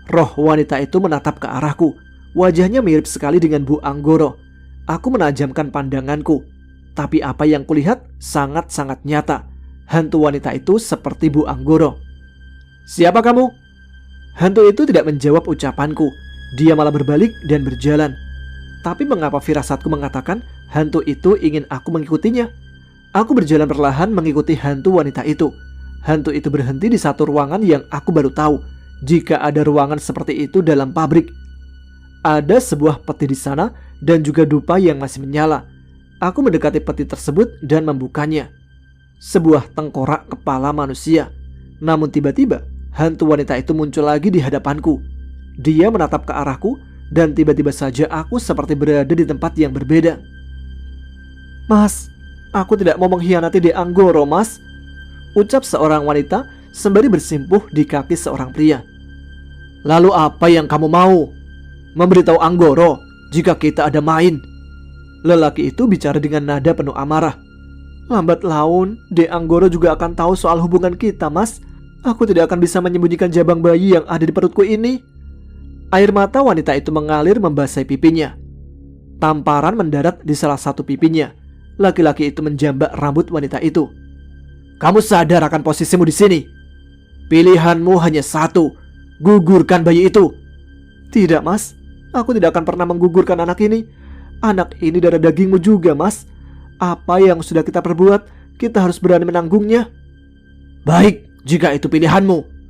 Roh wanita itu menatap ke arahku. Wajahnya mirip sekali dengan Bu Anggoro. Aku menajamkan pandanganku, tapi apa yang kulihat sangat-sangat nyata. Hantu wanita itu seperti Bu Anggoro. "Siapa kamu?" Hantu itu tidak menjawab ucapanku. Dia malah berbalik dan berjalan. Tapi mengapa firasatku mengatakan hantu itu ingin aku mengikutinya? Aku berjalan perlahan mengikuti hantu wanita itu. Hantu itu berhenti di satu ruangan yang aku baru tahu jika ada ruangan seperti itu dalam pabrik. Ada sebuah peti di sana dan juga dupa yang masih menyala. Aku mendekati peti tersebut dan membukanya. Sebuah tengkorak kepala manusia. Namun tiba-tiba hantu wanita itu muncul lagi di hadapanku. Dia menatap ke arahku dan tiba-tiba saja aku seperti berada di tempat yang berbeda. "Mas, aku tidak mau mengkhianati De Anggoro, Mas," ucap seorang wanita sembari bersimpuh di kaki seorang pria. "Lalu apa yang kamu mau? Memberitahu Anggoro jika kita ada main?" Lelaki itu bicara dengan nada penuh amarah. "Lambat laun, De Anggoro juga akan tahu soal hubungan kita, Mas. Aku tidak akan bisa menyembunyikan jabang bayi yang ada di perutku ini." Air mata wanita itu mengalir membasahi pipinya. Tamparan mendarat di salah satu pipinya. Laki-laki itu menjambak rambut wanita itu. "Kamu sadar akan posisimu di sini? Pilihanmu hanya satu, gugurkan bayi itu." "Tidak, Mas. Aku tidak akan pernah menggugurkan anak ini. Anak ini darah dagingmu juga, Mas. Apa yang sudah kita perbuat, kita harus berani menanggungnya." "Baik, jika itu pilihanmu."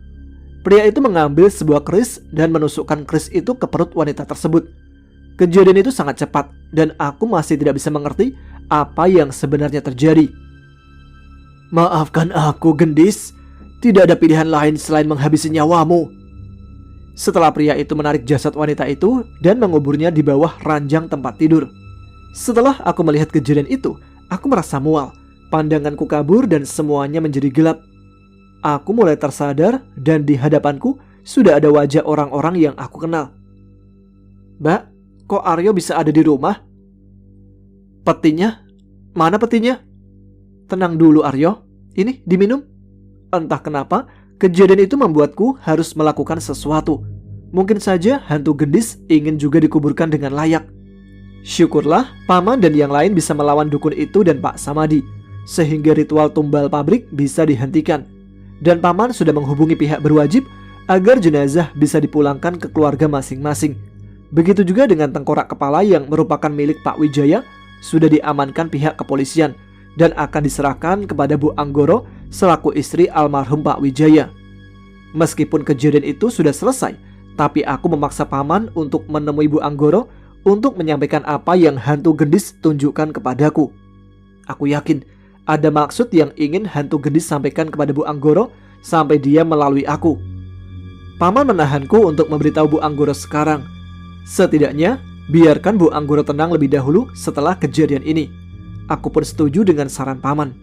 Pria itu mengambil sebuah keris dan menusukkan keris itu ke perut wanita tersebut. Kejadian itu sangat cepat dan aku masih tidak bisa mengerti apa yang sebenarnya terjadi. "Maafkan aku, Gendis. Tidak ada pilihan lain selain menghabisi nyawamu." Setelah pria itu menarik jasad wanita itu dan menguburnya di bawah ranjang tempat tidur. Setelah aku melihat kejadian itu, aku merasa mual. Pandanganku kabur dan semuanya menjadi gelap. Aku mulai tersadar dan di hadapanku sudah ada wajah orang-orang yang aku kenal. "Mbak, kok Aryo bisa ada di rumah?" "Petinya? Mana petinya?" "Tenang dulu Aryo, ini diminum." Entah kenapa, kejadian itu membuatku harus melakukan sesuatu. Mungkin saja hantu Gendis ingin juga dikuburkan dengan layak. Syukurlah Paman dan yang lain bisa melawan dukun itu dan Pak Samadi, sehingga ritual tumbal pabrik bisa dihentikan. Dan Paman sudah menghubungi pihak berwajib agar jenazah bisa dipulangkan ke keluarga masing-masing. Begitu juga dengan tengkorak kepala yang merupakan milik Pak Wijaya sudah diamankan pihak kepolisian dan akan diserahkan kepada Bu Anggoro selaku istri almarhum Pak Wijaya. Meskipun kejadian itu sudah selesai, tapi aku memaksa Paman untuk menemui Bu Anggoro untuk menyampaikan apa yang hantu Gendis tunjukkan kepadaku. Aku yakin ada maksud yang ingin hantu Gendis sampaikan kepada Bu Anggoro sampai dia melalui aku. Paman menahanku untuk memberitahu Bu Anggoro sekarang. Setidaknya biarkan Bu Anggoro tenang lebih dahulu setelah kejadian ini. Aku pun setuju dengan saran Paman.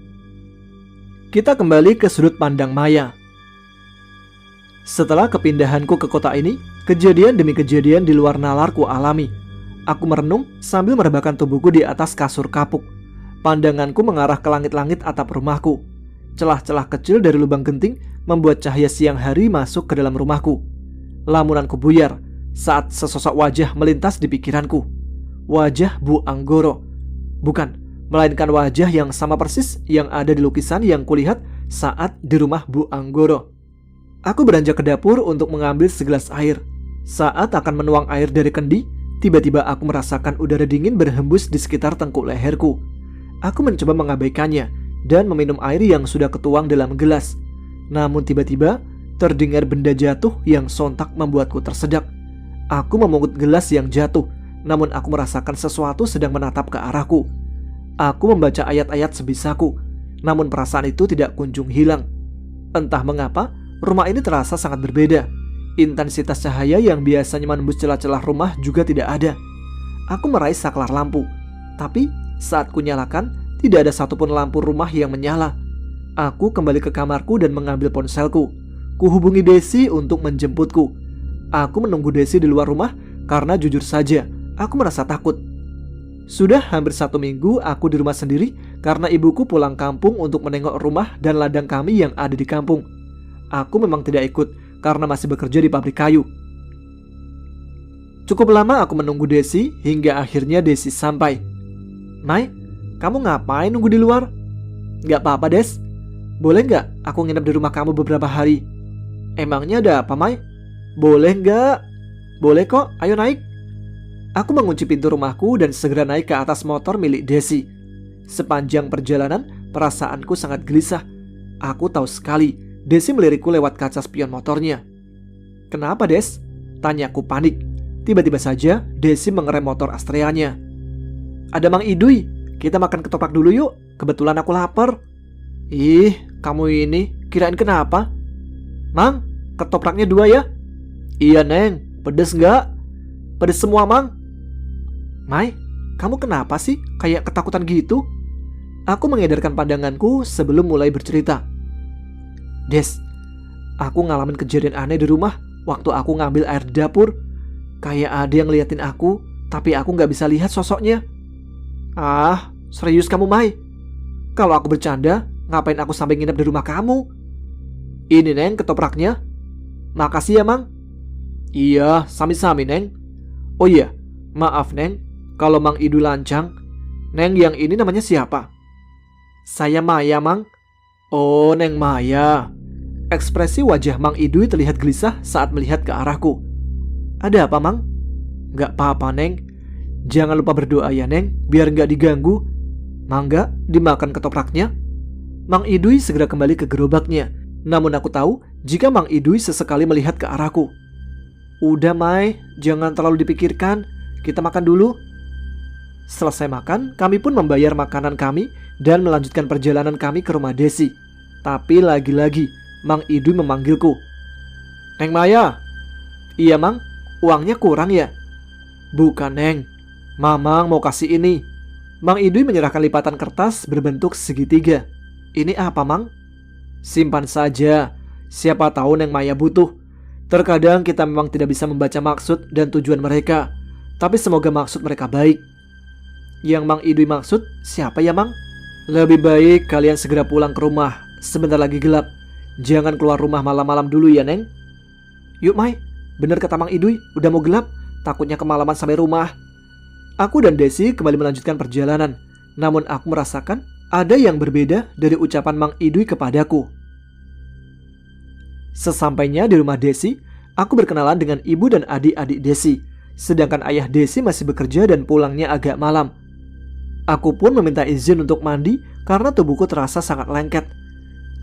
Kita kembali ke sudut pandang Maya. Setelah kepindahanku ke kota ini, kejadian demi kejadian di luar nalar ku alami. Aku merenung sambil merebahkan tubuhku di atas kasur kapuk. Pandanganku mengarah ke langit-langit atap rumahku. Celah-celah kecil dari lubang genting membuat cahaya siang hari masuk ke dalam rumahku. Lamunanku buyar saat sesosok wajah melintas di pikiranku. Wajah Bu Anggoro. Bukan, melainkan wajah yang sama persis yang ada di lukisan yang kulihat saat di rumah Bu Anggoro. Aku beranjak ke dapur untuk mengambil segelas air. Saat akan menuang air dari kendi, tiba-tiba aku merasakan udara dingin berhembus di sekitar tengkuk leherku. Aku mencoba mengabaikannya dan meminum air yang sudah ketuang dalam gelas. Namun tiba-tiba terdengar benda jatuh yang sontak membuatku tersedak. Aku memungut gelas yang jatuh, namun aku merasakan sesuatu sedang menatap ke arahku. Aku membaca ayat-ayat sebisaku, namun perasaan itu tidak kunjung hilang. Entah mengapa, rumah ini terasa sangat berbeda. Intensitas cahaya yang biasanya menembus celah-celah rumah juga tidak ada. Aku meraih saklar lampu, tapi saat kunyalakan, tidak ada satupun lampu rumah yang menyala. Aku kembali ke kamarku dan mengambil ponselku. Kuhubungi Desi untuk menjemputku. Aku menunggu Desi di luar rumah karena jujur saja, aku merasa takut. Sudah hampir 1 minggu aku di rumah sendiri karena ibuku pulang kampung untuk menengok rumah dan ladang kami yang ada di kampung. Aku memang tidak ikut karena masih bekerja di pabrik kayu. Cukup lama aku menunggu Desi hingga akhirnya Desi sampai. Mai, kamu ngapain nunggu di luar? Gak apa-apa Des, boleh gak aku nginep di rumah kamu beberapa hari? Emangnya ada apa Mai? Boleh gak? Boleh kok, ayo naik. Aku mengunci pintu rumahku dan segera naik ke atas motor milik Desi. Sepanjang perjalanan, perasaanku sangat gelisah. Aku tahu sekali, Desi melirikku lewat kaca spion motornya. Kenapa Des? Tanyaku panik. Tiba-tiba saja, Desi mengerem motor Astreanya. Ada Mang Idui, kita makan ketoprak dulu yuk. Kebetulan aku lapar. Ih, kamu ini, kirain kenapa? Mang, ketopraknya 2 ya? Iya Neng, pedes nggak? Pedes semua Mang. Mai, kamu kenapa sih kayak ketakutan gitu? Aku mengedarkan pandanganku sebelum mulai bercerita. Des, aku ngalamin kejadian aneh di rumah waktu aku ngambil air di dapur. Kayak ada yang ngeliatin aku, tapi aku nggak bisa lihat sosoknya. Ah, serius kamu Mai? Kalau aku bercanda, ngapain aku sampai nginep di rumah kamu? Ini Neng ketopraknya. Makasih ya Mang. Iya, sami-sami Neng. Oh iya, maaf Neng, kalau Mang Idui lancang. Neng yang ini namanya siapa? Saya Maya Mang. Oh Neng Maya. Ekspresi wajah Mang Idui terlihat gelisah saat melihat ke arahku. Ada apa Mang? Gak apa-apa Neng. Jangan lupa berdoa ya Neng, biar gak diganggu. Mangga, dimakan ketopraknya. Mang Idui segera kembali ke gerobaknya. Namun aku tahu jika Mang Idui sesekali melihat ke arahku. Udah Mai, jangan terlalu dipikirkan. Kita makan dulu. Selesai makan, kami pun membayar makanan kami dan melanjutkan perjalanan kami ke rumah Desi. Tapi lagi-lagi, Mang Idui memanggilku. Neng Maya. Iya Mang, uangnya kurang ya? Bukan Neng, Mamang mau kasih ini. Mang Idui menyerahkan lipatan kertas berbentuk segitiga. Ini apa Mang? Simpan saja, siapa tahu Neng Maya butuh. Terkadang kita memang tidak bisa membaca maksud dan tujuan mereka, tapi semoga maksud mereka baik. Yang Mang Idui maksud siapa ya Mang? Lebih baik kalian segera pulang ke rumah, sebentar lagi gelap. Jangan keluar rumah malam-malam dulu ya Neng. Yuk Mai, bener kata Mang Idui, udah mau gelap, takutnya kemalaman sampai rumah. Aku dan Desi kembali melanjutkan perjalanan. Namun aku merasakan ada yang berbeda dari ucapan Mang Idui kepadaku. Sesampainya di rumah Desi, aku berkenalan dengan ibu dan adik-adik Desi. Sedangkan ayah Desi masih bekerja dan pulangnya agak malam. Aku pun meminta izin untuk mandi karena tubuhku terasa sangat lengket.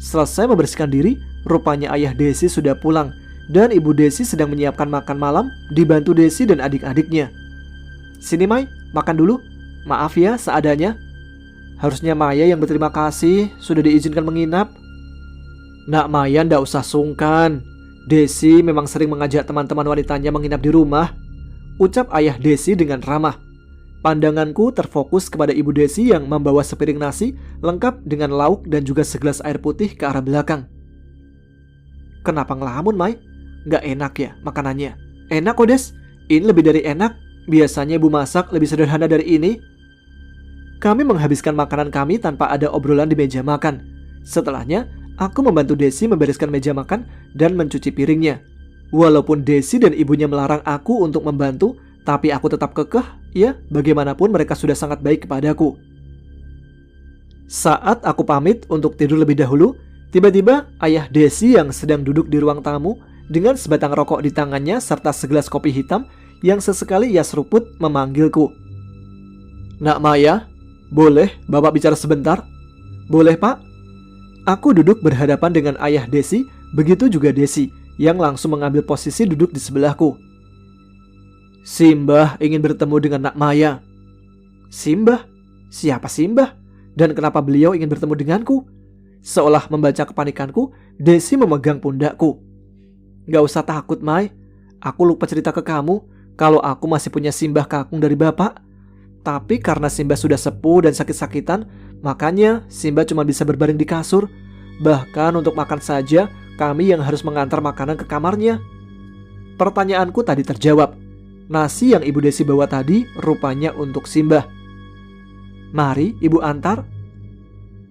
Selesai membersihkan diri, rupanya ayah Desi sudah pulang dan ibu Desi sedang menyiapkan makan malam dibantu Desi dan adik-adiknya. Sini Mai, makan dulu. Maaf ya seadanya. Harusnya Maya yang berterima kasih sudah diizinkan menginap. Nak Maya ndak usah sungkan. Desi memang sering mengajak teman-teman wanitanya menginap di rumah, ucap ayah Desi dengan ramah. Pandanganku terfokus kepada ibu Desi yang membawa sepiring nasi lengkap dengan lauk dan juga segelas air putih ke arah belakang. Kenapa ngelamun Mai? Nggak enak ya makanannya? Enak kok Des, ini lebih dari enak. Biasanya ibu masak lebih sederhana dari ini. Kami menghabiskan makanan kami tanpa ada obrolan di meja makan. Setelahnya, aku membantu Desi membereskan meja makan dan mencuci piringnya. Walaupun Desi dan ibunya melarang aku untuk membantu, tapi aku tetap kekeh, ya bagaimanapun mereka sudah sangat baik kepadaku. Saat aku pamit untuk tidur lebih dahulu, tiba-tiba ayah Desi yang sedang duduk di ruang tamu dengan sebatang rokok di tangannya serta segelas kopi hitam yang sesekali ia seruput memanggilku. Nak Maya, boleh Bapak bicara sebentar? Boleh Pak. Aku duduk berhadapan dengan ayah Desi, begitu juga Desi yang langsung mengambil posisi duduk di sebelahku. Simbah ingin bertemu dengan Nak Maya. Simbah? Siapa Simbah? Dan kenapa beliau ingin bertemu denganku? Seolah membaca kepanikanku, Desi memegang pundakku. Gak usah takut Mai, aku lupa cerita ke kamu kalau aku masih punya Simbah kakung dari Bapak. Tapi karena Simbah sudah sepuh dan sakit-sakitan, makanya Simbah cuma bisa berbaring di kasur. Bahkan untuk makan saja, kami yang harus mengantar makanan ke kamarnya. Pertanyaanku tadi terjawab. Nasi yang Ibu Desi bawa tadi rupanya untuk Simbah. Mari Ibu antar.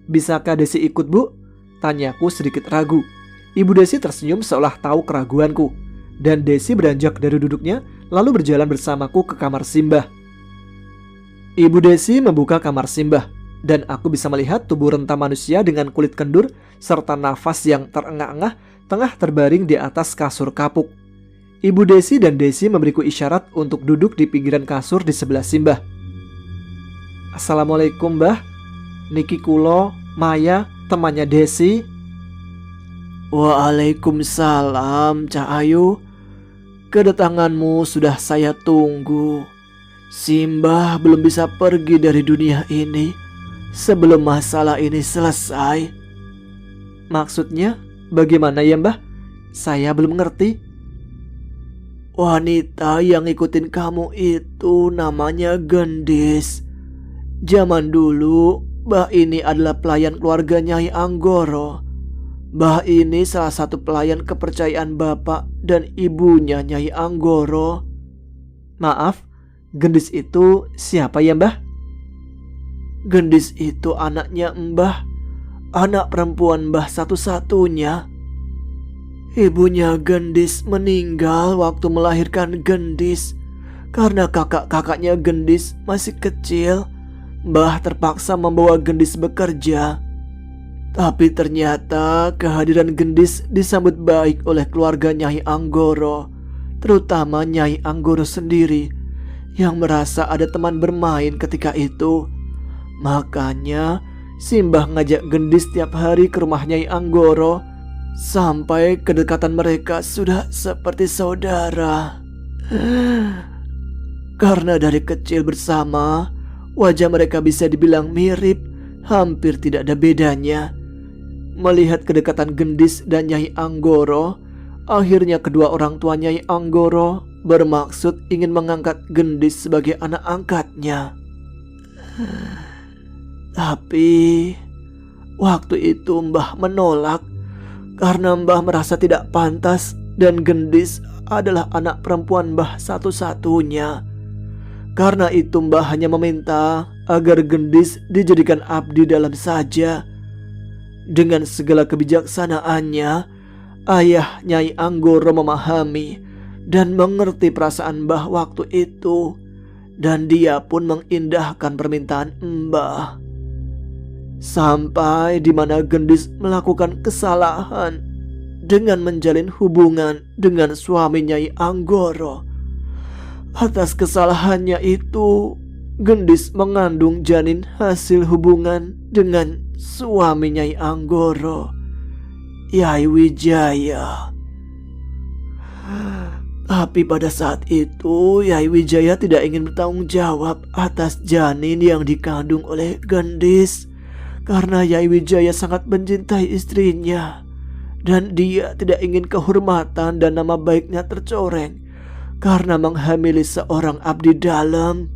Bisakah Desi ikut, Bu? Tanyaku sedikit ragu. Ibu Desi tersenyum seolah tahu keraguanku. Dan Desi beranjak dari duduknya lalu berjalan bersamaku ke kamar Simbah. Ibu Desi membuka kamar Simbah dan aku bisa melihat tubuh renta manusia dengan kulit kendur serta nafas yang terengah-engah tengah terbaring di atas kasur kapuk. Ibu Desi dan Desi memberiku isyarat untuk duduk di pinggiran kasur di sebelah Simbah. Assalamualaikum, Mbah. Niki kulo, Maya, temannya Desi. Waalaikumsalam, Cak Ayu. Kedatanganmu sudah saya tunggu. Simbah belum bisa pergi dari dunia ini sebelum masalah ini selesai. Maksudnya bagaimana ya, Mbah? Saya belum ngerti. Wanita yang ikutin kamu itu namanya Gendis. Zaman dulu, Mbah ini adalah pelayan keluarga Nyai Anggoro. Mbah ini salah satu pelayan kepercayaan bapak dan ibunya Nyai Anggoro. Maaf, Gendis itu siapa ya, Mbah? Gendis itu anaknya Mbah, anak perempuan Mbah satu-satunya. Ibunya Gendis meninggal waktu melahirkan Gendis. Karena kakak-kakaknya Gendis masih kecil, Mbah terpaksa membawa Gendis bekerja. Tapi ternyata kehadiran Gendis disambut baik oleh keluarga Nyai Anggoro, terutama Nyai Anggoro sendiri yang merasa ada teman bermain ketika itu. Makanya Simbah ngajak Gendis tiap hari ke rumah Nyai Anggoro sampai kedekatan mereka sudah seperti saudara. Karena dari kecil bersama, wajah mereka bisa dibilang mirip, hampir tidak ada bedanya. Melihat kedekatan Gendis dan Nyai Anggoro, akhirnya kedua orang tua Nyai Anggoro bermaksud ingin mengangkat Gendis sebagai anak angkatnya. Tapi waktu itu Mbah menolak karena Mbah merasa tidak pantas dan Gendis adalah anak perempuan Mbah satu-satunya. Karena itu Mbah hanya meminta agar Gendis dijadikan abdi dalam saja. Dengan segala kebijaksanaannya, ayah Nyai Anggoro memahami dan mengerti perasaan Mbah waktu itu, dan dia pun mengindahkan permintaan Mbah. Sampai di mana Gendis melakukan kesalahan dengan menjalin hubungan dengan suami Nyai Anggoro. Atas kesalahannya itu, Gendis mengandung janin hasil hubungan dengan suami Nyai Anggoro, Yai Wijaya. Tapi pada saat itu Yai Wijaya tidak ingin bertanggung jawab atas janin yang dikandung oleh Gendis, karena Yai Wijaya sangat mencintai istrinya dan dia tidak ingin kehormatan dan nama baiknya tercoreng karena menghamili seorang abdi dalam.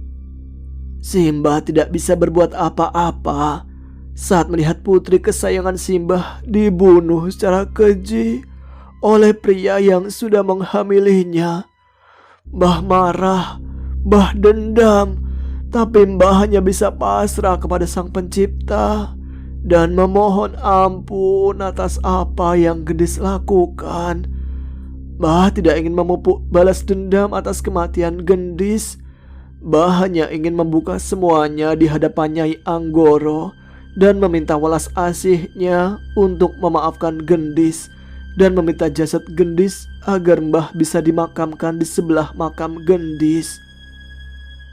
Simbah tidak bisa berbuat apa-apa saat melihat putri kesayangan Simbah dibunuh secara keji oleh pria yang sudah menghamilinya. Mbah marah, Mbah dendam, tapi Mbah hanya bisa pasrah kepada Sang Pencipta dan memohon ampun atas apa yang Gendis lakukan. Mbah tidak ingin memupuk balas dendam atas kematian Gendis. Mbah hanya ingin membuka semuanya di hadapan Nyai Anggoro dan meminta welas asihnya untuk memaafkan Gendis dan meminta jasad Gendis agar Mbah bisa dimakamkan di sebelah makam Gendis.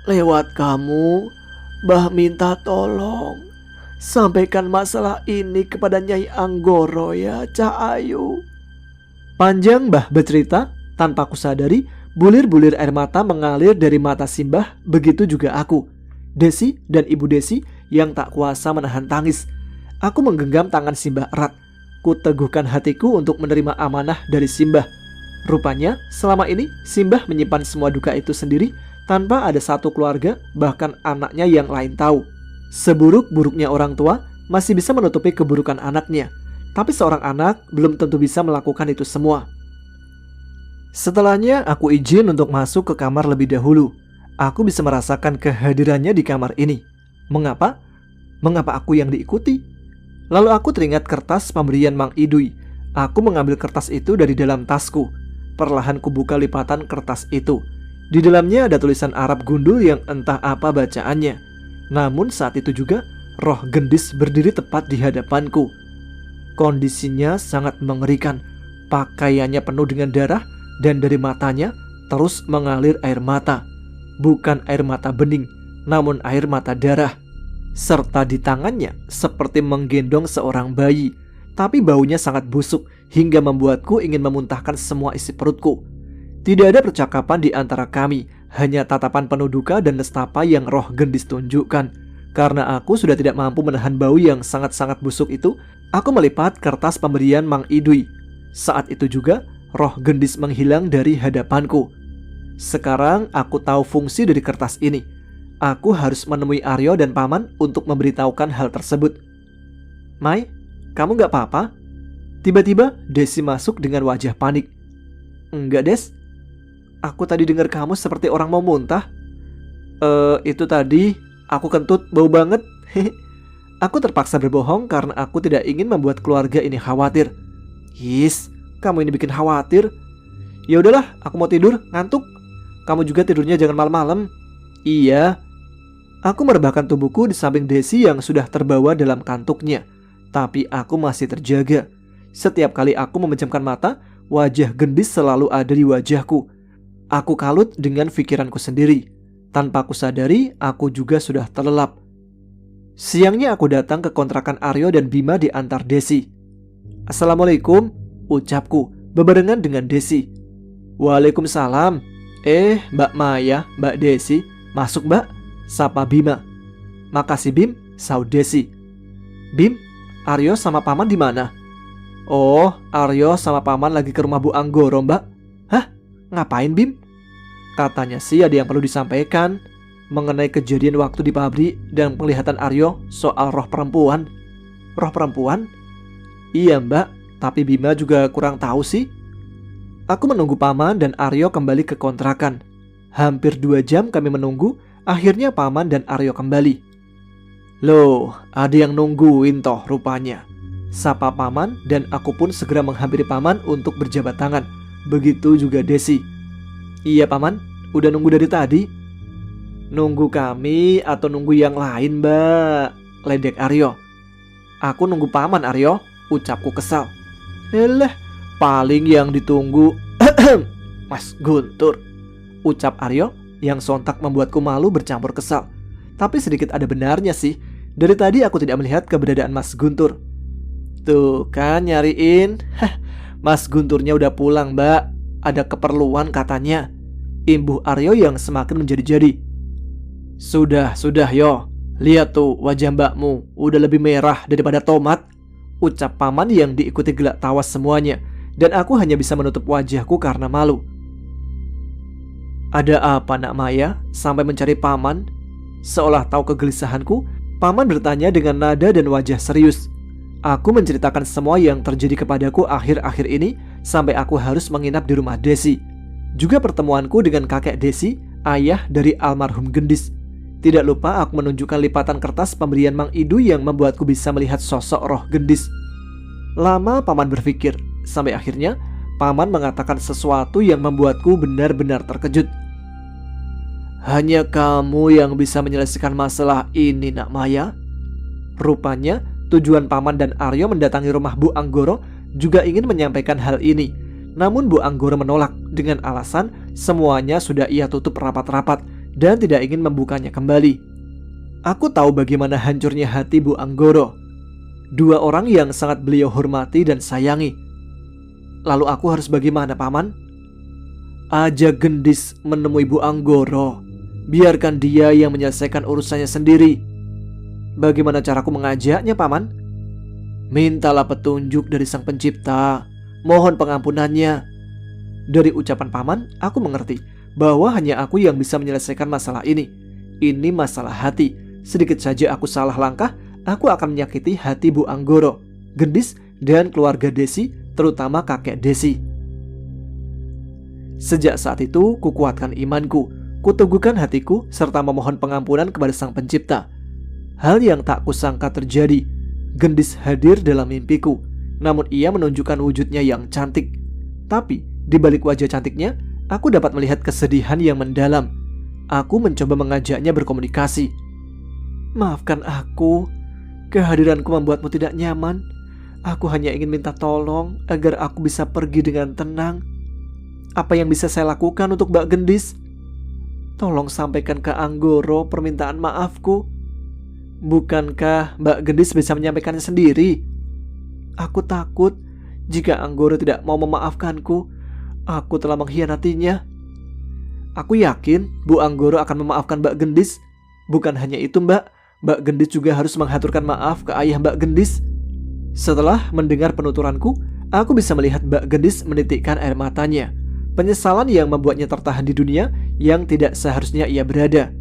Lewat kamu, Mbah minta tolong sampaikan masalah ini kepada Nyai Anggoro ya, Cak Ayu. Panjang Mbah bercerita, tanpa kusadari bulir-bulir air mata mengalir dari mata Simbah, begitu juga aku, Desi dan Ibu Desi yang tak kuasa menahan tangis. Aku menggenggam tangan Simbah erat. Ku teguhkan hatiku untuk menerima amanah dari Simbah. Rupanya selama ini Simbah menyimpan semua duka itu sendiri tanpa ada satu keluarga, bahkan anaknya yang lain tahu. Seburuk-buruknya orang tua masih bisa menutupi keburukan anaknya. Tapi seorang anak belum tentu bisa melakukan itu semua. Setelahnya aku izin untuk masuk ke kamar lebih dahulu. Aku bisa merasakan kehadirannya di kamar ini. Mengapa? Mengapa aku yang diikuti? Lalu aku teringat kertas pemberian Mang Idui. Aku mengambil kertas itu dari dalam tasku. Perlahan kubuka lipatan kertas itu. Di dalamnya ada tulisan Arab gundul yang entah apa bacaannya. Namun saat itu juga roh gendis berdiri tepat di hadapanku. Kondisinya sangat mengerikan. Pakaiannya penuh dengan darah dan dari matanya terus mengalir air mata. Bukan air mata bening, namun air mata darah. Serta di tangannya seperti menggendong seorang bayi. Tapi baunya sangat busuk hingga membuatku ingin memuntahkan semua isi perutku. Tidak ada percakapan di antara kami, hanya tatapan penuh duka dan nestapa yang roh gendis tunjukkan. Karena aku sudah tidak mampu menahan bau yang sangat-sangat busuk itu, aku melipat kertas pemberian Mang Idui. Saat itu juga roh gendis menghilang dari hadapanku. Sekarang aku tahu fungsi dari kertas ini. Aku harus menemui Aryo dan Paman untuk memberitahukan hal tersebut. Mai, kamu gak apa-apa? Tiba-tiba Desi masuk dengan wajah panik. Enggak, Des. Aku tadi dengar kamu seperti orang mau muntah. Itu tadi aku kentut, bau banget. Aku terpaksa berbohong karena aku tidak ingin membuat keluarga ini khawatir. Yis, kamu ini bikin khawatir. Ya udahlah, aku mau tidur, ngantuk. Kamu juga tidurnya jangan malam-malam. Iya. Aku merebahkan tubuhku di samping Desi yang sudah terbawa dalam kantuknya. Tapi aku masih terjaga. Setiap kali aku memejamkan mata, wajah gendis selalu ada di wajahku. Aku kalut dengan pikiranku sendiri. Tanpa aku sadari, aku juga sudah terlelap. Siangnya aku datang ke kontrakan Aryo dan Bima diantar Desi. Assalamualaikum, ucapku bebarengan dengan Desi. Waalaikumsalam. Mbak Maya, Mbak Desi, masuk Mbak, sapa Bima. Makasih Bim, saud Desi. Bim, Aryo sama Paman di mana? Oh, Aryo sama Paman lagi ke rumah Bu Anggoro Mbak. Hah? Ngapain Bim? Katanya sih ada yang perlu disampaikan mengenai kejadian waktu di pabrik dan penglihatan Aryo soal roh perempuan. Roh perempuan? Iya Mbak, tapi Bima juga kurang tahu sih. Aku menunggu Paman dan Aryo kembali ke kontrakan. Hampir 2 jam kami menunggu. Akhirnya Paman dan Aryo kembali. Loh, ada yang nungguin toh rupanya, sapa Paman dan aku pun segera menghampiri Paman untuk berjabat tangan. Begitu juga Desi. Iya Paman, udah nunggu dari tadi. Nunggu kami atau nunggu yang lain Mbak? Ledek Aryo. Aku nunggu Paman Aryo, ucapku kesal. Paling yang ditunggu Mas Guntur, ucap Aryo yang sontak membuatku malu bercampur kesal. Tapi sedikit ada benarnya sih. Dari tadi aku tidak melihat keberadaan Mas Guntur. Tuh kan nyariin. Mas Gunturnya udah pulang Mbak, ada keperluan katanya, imbuh Aryo yang semakin menjadi-jadi. Sudah yo, lihat tuh wajah mbakmu udah lebih merah daripada tomat, ucap Paman yang diikuti gelak tawa semuanya. Dan aku hanya bisa menutup wajahku karena malu. Ada apa Nak Maya sampai mencari Paman? Seolah tahu kegelisahanku, Paman bertanya dengan nada dan wajah serius. Aku menceritakan semua yang terjadi kepadaku akhir-akhir ini sampai aku harus menginap di rumah Desi. Juga pertemuanku dengan kakek Desi, ayah dari almarhum gendis. Tidak lupa aku menunjukkan lipatan kertas pemberian Mang Idu yang membuatku bisa melihat sosok roh gendis. Lama Paman berpikir, sampai akhirnya Paman mengatakan sesuatu yang membuatku benar-benar terkejut. Hanya kamu yang bisa menyelesaikan masalah ini Nak Maya. Rupanya tujuan Paman dan Aryo mendatangi rumah Bu Anggoro juga ingin menyampaikan hal ini. Namun Bu Anggoro menolak dengan alasan semuanya sudah ia tutup rapat-rapat dan tidak ingin membukanya kembali. Aku tahu bagaimana hancurnya hati Bu Anggoro. 2 orang yang sangat beliau hormati dan sayangi. Lalu aku harus bagaimana Paman? Ajak gendis menemui Bu Anggoro. Biarkan dia yang menyelesaikan urusannya sendiri. Bagaimana caraku mengajaknya Paman? Mintalah petunjuk dari Sang Pencipta. Mohon pengampunannya. Dari ucapan Paman, aku mengerti bahwa hanya aku yang bisa menyelesaikan masalah ini. Ini masalah hati. Sedikit saja aku salah langkah, aku akan menyakiti hati Bu Anggoro. Gendis dan keluarga Desi, terutama kakek Desi. Sejak saat itu, kukuatkan imanku, kuteguhkan hatiku, serta memohon pengampunan kepada Sang Pencipta. Hal yang tak kusangka terjadi. Gendis hadir dalam mimpiku, namun ia menunjukkan wujudnya yang cantik. Tapi, di balik wajah cantiknya, aku dapat melihat kesedihan yang mendalam. Aku mencoba mengajaknya berkomunikasi. "Maafkan aku, kehadiranku membuatmu tidak nyaman. Aku hanya ingin minta tolong agar aku bisa pergi dengan tenang. Apa yang bisa saya lakukan untuk Mbak Gendis? Tolong sampaikan ke Anggoro permintaan maafku. Bukankah Mbak Gendis bisa menyampaikannya sendiri? Aku takut jika Anggoro tidak mau memaafkanku, aku telah mengkhianatinya. Aku yakin Bu Anggoro akan memaafkan Mbak Gendis. Bukan hanya itu Mbak Gendis juga harus menghaturkan maaf ke ayah Mbak Gendis." Setelah mendengar penuturanku, aku bisa melihat Mbak Gendis menitikkan air matanya. Penyesalan yang membuatnya tertahan di dunia yang tidak seharusnya ia berada.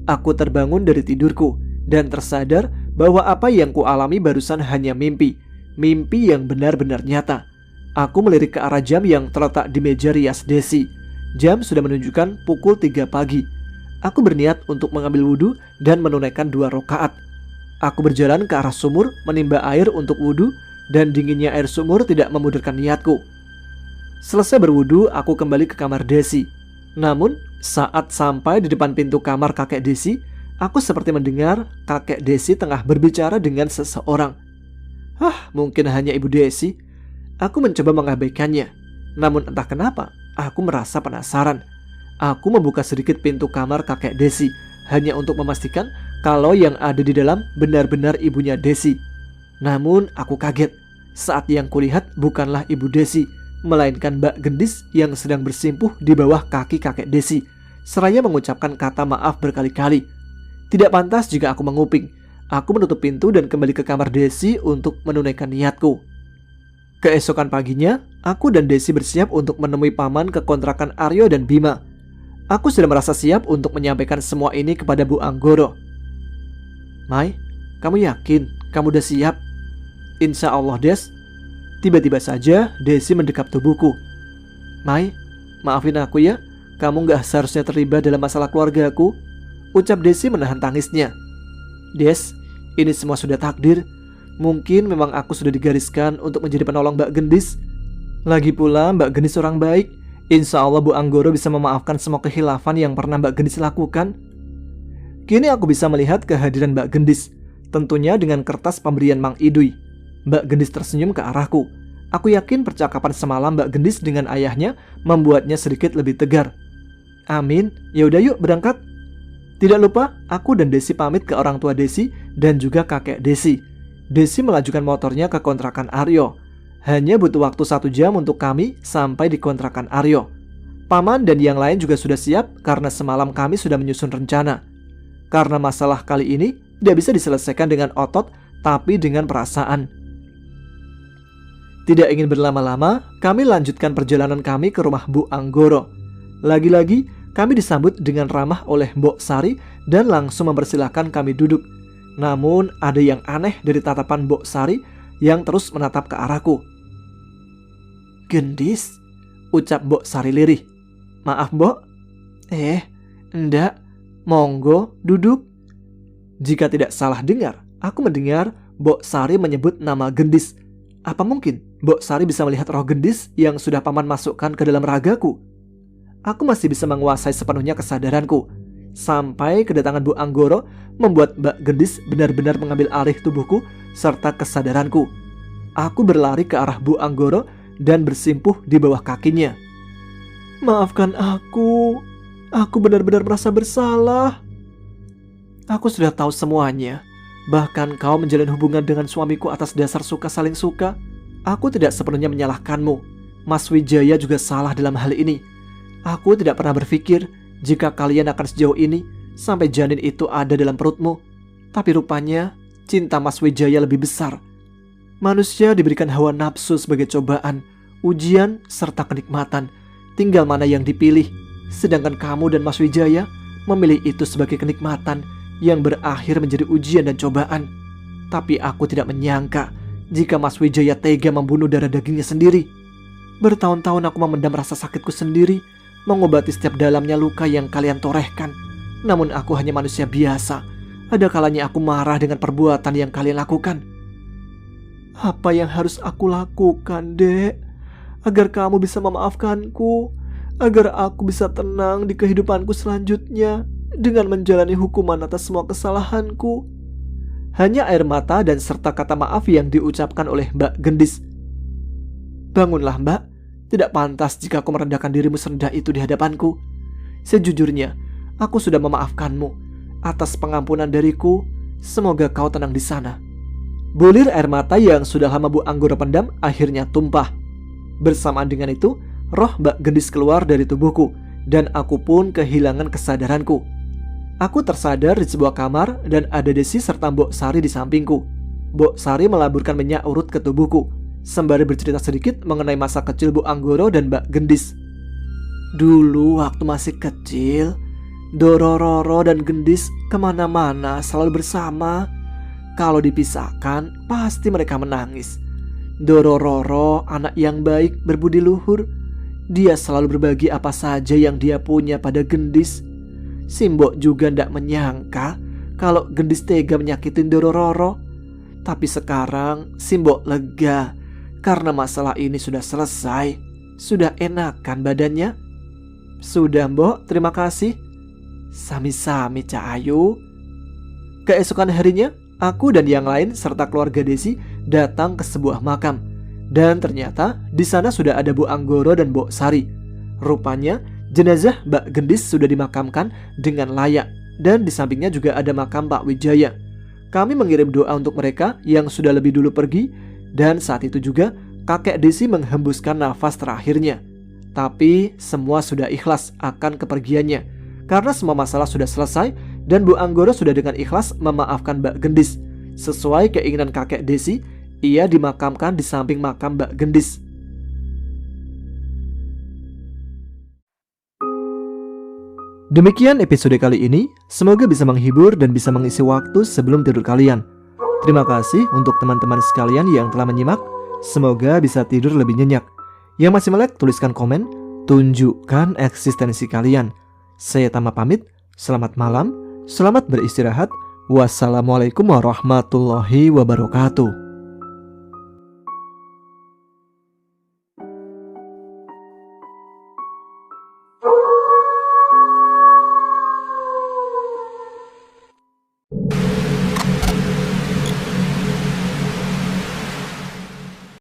Aku terbangun dari tidurku dan tersadar bahwa apa yang kualami barusan hanya mimpi. Mimpi yang benar-benar nyata. Aku melirik ke arah jam yang terletak di meja rias Desi. Jam sudah menunjukkan pukul 3 pagi. Aku berniat untuk mengambil wudhu dan menunaikan 2 rakaat. Aku berjalan ke arah sumur menimba air untuk wudhu, dan dinginnya air sumur tidak memudahkan niatku. Selesai berwudhu, aku kembali ke kamar Desi. Namun, saat sampai di depan pintu kamar kakek Desi, aku seperti mendengar kakek Desi tengah berbicara dengan seseorang. Mungkin hanya Ibu Desi. Aku mencoba mengabaikannya. Namun entah kenapa, aku merasa penasaran. Aku membuka sedikit pintu kamar kakek Desi, hanya untuk memastikan kalau yang ada di dalam benar-benar ibunya Desi. Namun aku kaget saat yang kulihat bukanlah Ibu Desi, melainkan Mbak Gendis yang sedang bersimpuh di bawah kaki kakek Desi, seraya mengucapkan kata maaf berkali-kali. Tidak pantas jika aku menguping. Aku menutup pintu dan kembali ke kamar Desi untuk menunaikan niatku. Keesokan paginya, aku dan Desi bersiap untuk menemui paman ke kontrakan Aryo dan Bima. Aku sudah merasa siap untuk menyampaikan semua ini kepada Bu Anggoro. "Mai, kamu yakin kamu udah siap?" "Insya Allah, Des." Tiba-tiba saja Desi mendekap tubuhku. "Mai, maafin aku ya, kamu gak seharusnya terlibat dalam masalah keluarga aku," ucap Desi menahan tangisnya. "Des, ini semua sudah takdir. Mungkin memang aku sudah digariskan untuk menjadi penolong Mbak Gendis. Lagi pula Mbak Gendis orang baik. Insya Allah Bu Anggoro bisa memaafkan semua kehilafan yang pernah Mbak Gendis lakukan." Kini aku bisa melihat kehadiran Mbak Gendis, tentunya dengan kertas pemberian Mang Idui. Mbak Gendis tersenyum ke arahku. Aku yakin percakapan semalam Mbak Gendis dengan ayahnya membuatnya sedikit lebih tegar. "Amin, yaudah yuk berangkat." Tidak lupa, aku dan Desi pamit ke orang tua Desi dan juga kakek Desi. Desi melajukan motornya ke kontrakan Aryo. Hanya butuh waktu 1 jam untuk kami sampai di kontrakan Aryo. Paman dan yang lain juga sudah siap karena semalam kami sudah menyusun rencana. Karena masalah kali ini tidak bisa diselesaikan dengan otot, tapi dengan perasaan. Tidak ingin berlama-lama, kami lanjutkan perjalanan kami ke rumah Bu Anggoro. Lagi-lagi, kami disambut dengan ramah oleh Mbok Sari dan langsung mempersilahkan kami duduk. Namun, ada yang aneh dari tatapan Mbok Sari yang terus menatap ke arahku. "Gendis?" ucap Mbok Sari lirih. "Maaf, Mbok." Enggak. Monggo, duduk." Jika tidak salah dengar, aku mendengar Mbok Sari menyebut nama Gendis. Apa mungkin Mbok Sari bisa melihat roh Gendis yang sudah paman masukkan ke dalam ragaku? Aku masih bisa menguasai sepenuhnya kesadaranku. Sampai kedatangan Bu Anggoro membuat Mbak Gendis benar-benar mengambil alih tubuhku serta kesadaranku. Aku berlari ke arah Bu Anggoro dan bersimpuh di bawah kakinya. "Maafkan aku benar-benar merasa bersalah. Aku sudah tahu semuanya. Bahkan kau menjalin hubungan dengan suamiku atas dasar suka saling suka. Aku tidak sepenuhnya menyalahkanmu. Mas Wijaya juga salah dalam hal ini. Aku tidak pernah berpikir jika kalian akan sejauh ini sampai janin itu ada dalam perutmu. Tapi rupanya cinta Mas Wijaya lebih besar. Manusia diberikan hawa nafsu sebagai cobaan, ujian, serta kenikmatan. Tinggal mana yang dipilih. Sedangkan kamu dan Mas Wijaya memilih itu sebagai kenikmatan yang berakhir menjadi ujian dan cobaan. Tapi aku tidak menyangka jika Mas Wijaya tega membunuh darah dagingnya sendiri. Bertahun-tahun aku memendam rasa sakitku sendiri, mengobati setiap dalamnya luka yang kalian torehkan. Namun aku hanya manusia biasa. Ada kalanya aku marah dengan perbuatan yang kalian lakukan. Apa yang harus aku lakukan, Dek? Agar kamu bisa memaafkanku, agar aku bisa tenang di kehidupanku selanjutnya dengan menjalani hukuman atas semua kesalahanku. Hanya air mata dan serta kata maaf yang diucapkan oleh Mbak Gendis. Bangunlah, Mbak. Tidak pantas jika aku merendahkan dirimu serendah itu di hadapanku. Sejujurnya, aku sudah memaafkanmu. Atas pengampunan dariku, semoga kau tenang di sana. Bulir air mata yang sudah lama Bu Anggoro pendam akhirnya tumpah. Bersamaan dengan itu, roh Mbak Gendis keluar dari tubuhku, dan aku pun kehilangan kesadaranku. Aku tersadar di sebuah kamar dan ada Desi serta Mbok Sari di sampingku. Mbok Sari melaburkan minyak urut ke tubuhku, sembari bercerita sedikit mengenai masa kecil Bu Anggoro dan Mbak Gendis. Dulu waktu masih kecil, Dorororo dan Gendis kemana-mana selalu bersama. Kalau dipisahkan, pasti mereka menangis. Dorororo anak yang baik, berbudi luhur. Dia selalu berbagi apa saja yang dia punya pada Gendis. Simbok juga tidak menyangka kalau Gendis tega menyakitin Dorororo. Tapi sekarang Simbok lega karena masalah ini sudah selesai. Sudah enakan badannya. Sudah, Mbok, terima kasih. Sami-sami, Cak Ayu. Keesokan harinya, aku dan yang lain serta keluarga Desi datang ke sebuah makam. Dan ternyata di sana sudah ada Bu Anggoro dan Mbok Sari. Rupanya jenazah Mbak Gendis sudah dimakamkan dengan layak. Dan di sampingnya juga ada makam Pak Wijaya. Kami mengirim doa untuk mereka yang sudah lebih dulu pergi. Dan saat itu juga kakek Desi menghembuskan nafas terakhirnya. Tapi semua sudah ikhlas akan kepergiannya, karena semua masalah sudah selesai. Dan Bu Anggoro sudah dengan ikhlas memaafkan Mbak Gendis. Sesuai keinginan kakek Desi, ia dimakamkan di samping makam Mbak Gendis. Demikian episode kali ini. Semoga bisa menghibur dan bisa mengisi waktu sebelum tidur kalian. Terima kasih untuk teman-teman sekalian yang telah menyimak. Semoga bisa tidur lebih nyenyak. Yang masih melek, tuliskan komen. Tunjukkan eksistensi kalian. Saya Tama pamit. Selamat malam. Selamat beristirahat. Wassalamualaikum warahmatullahi wabarakatuh.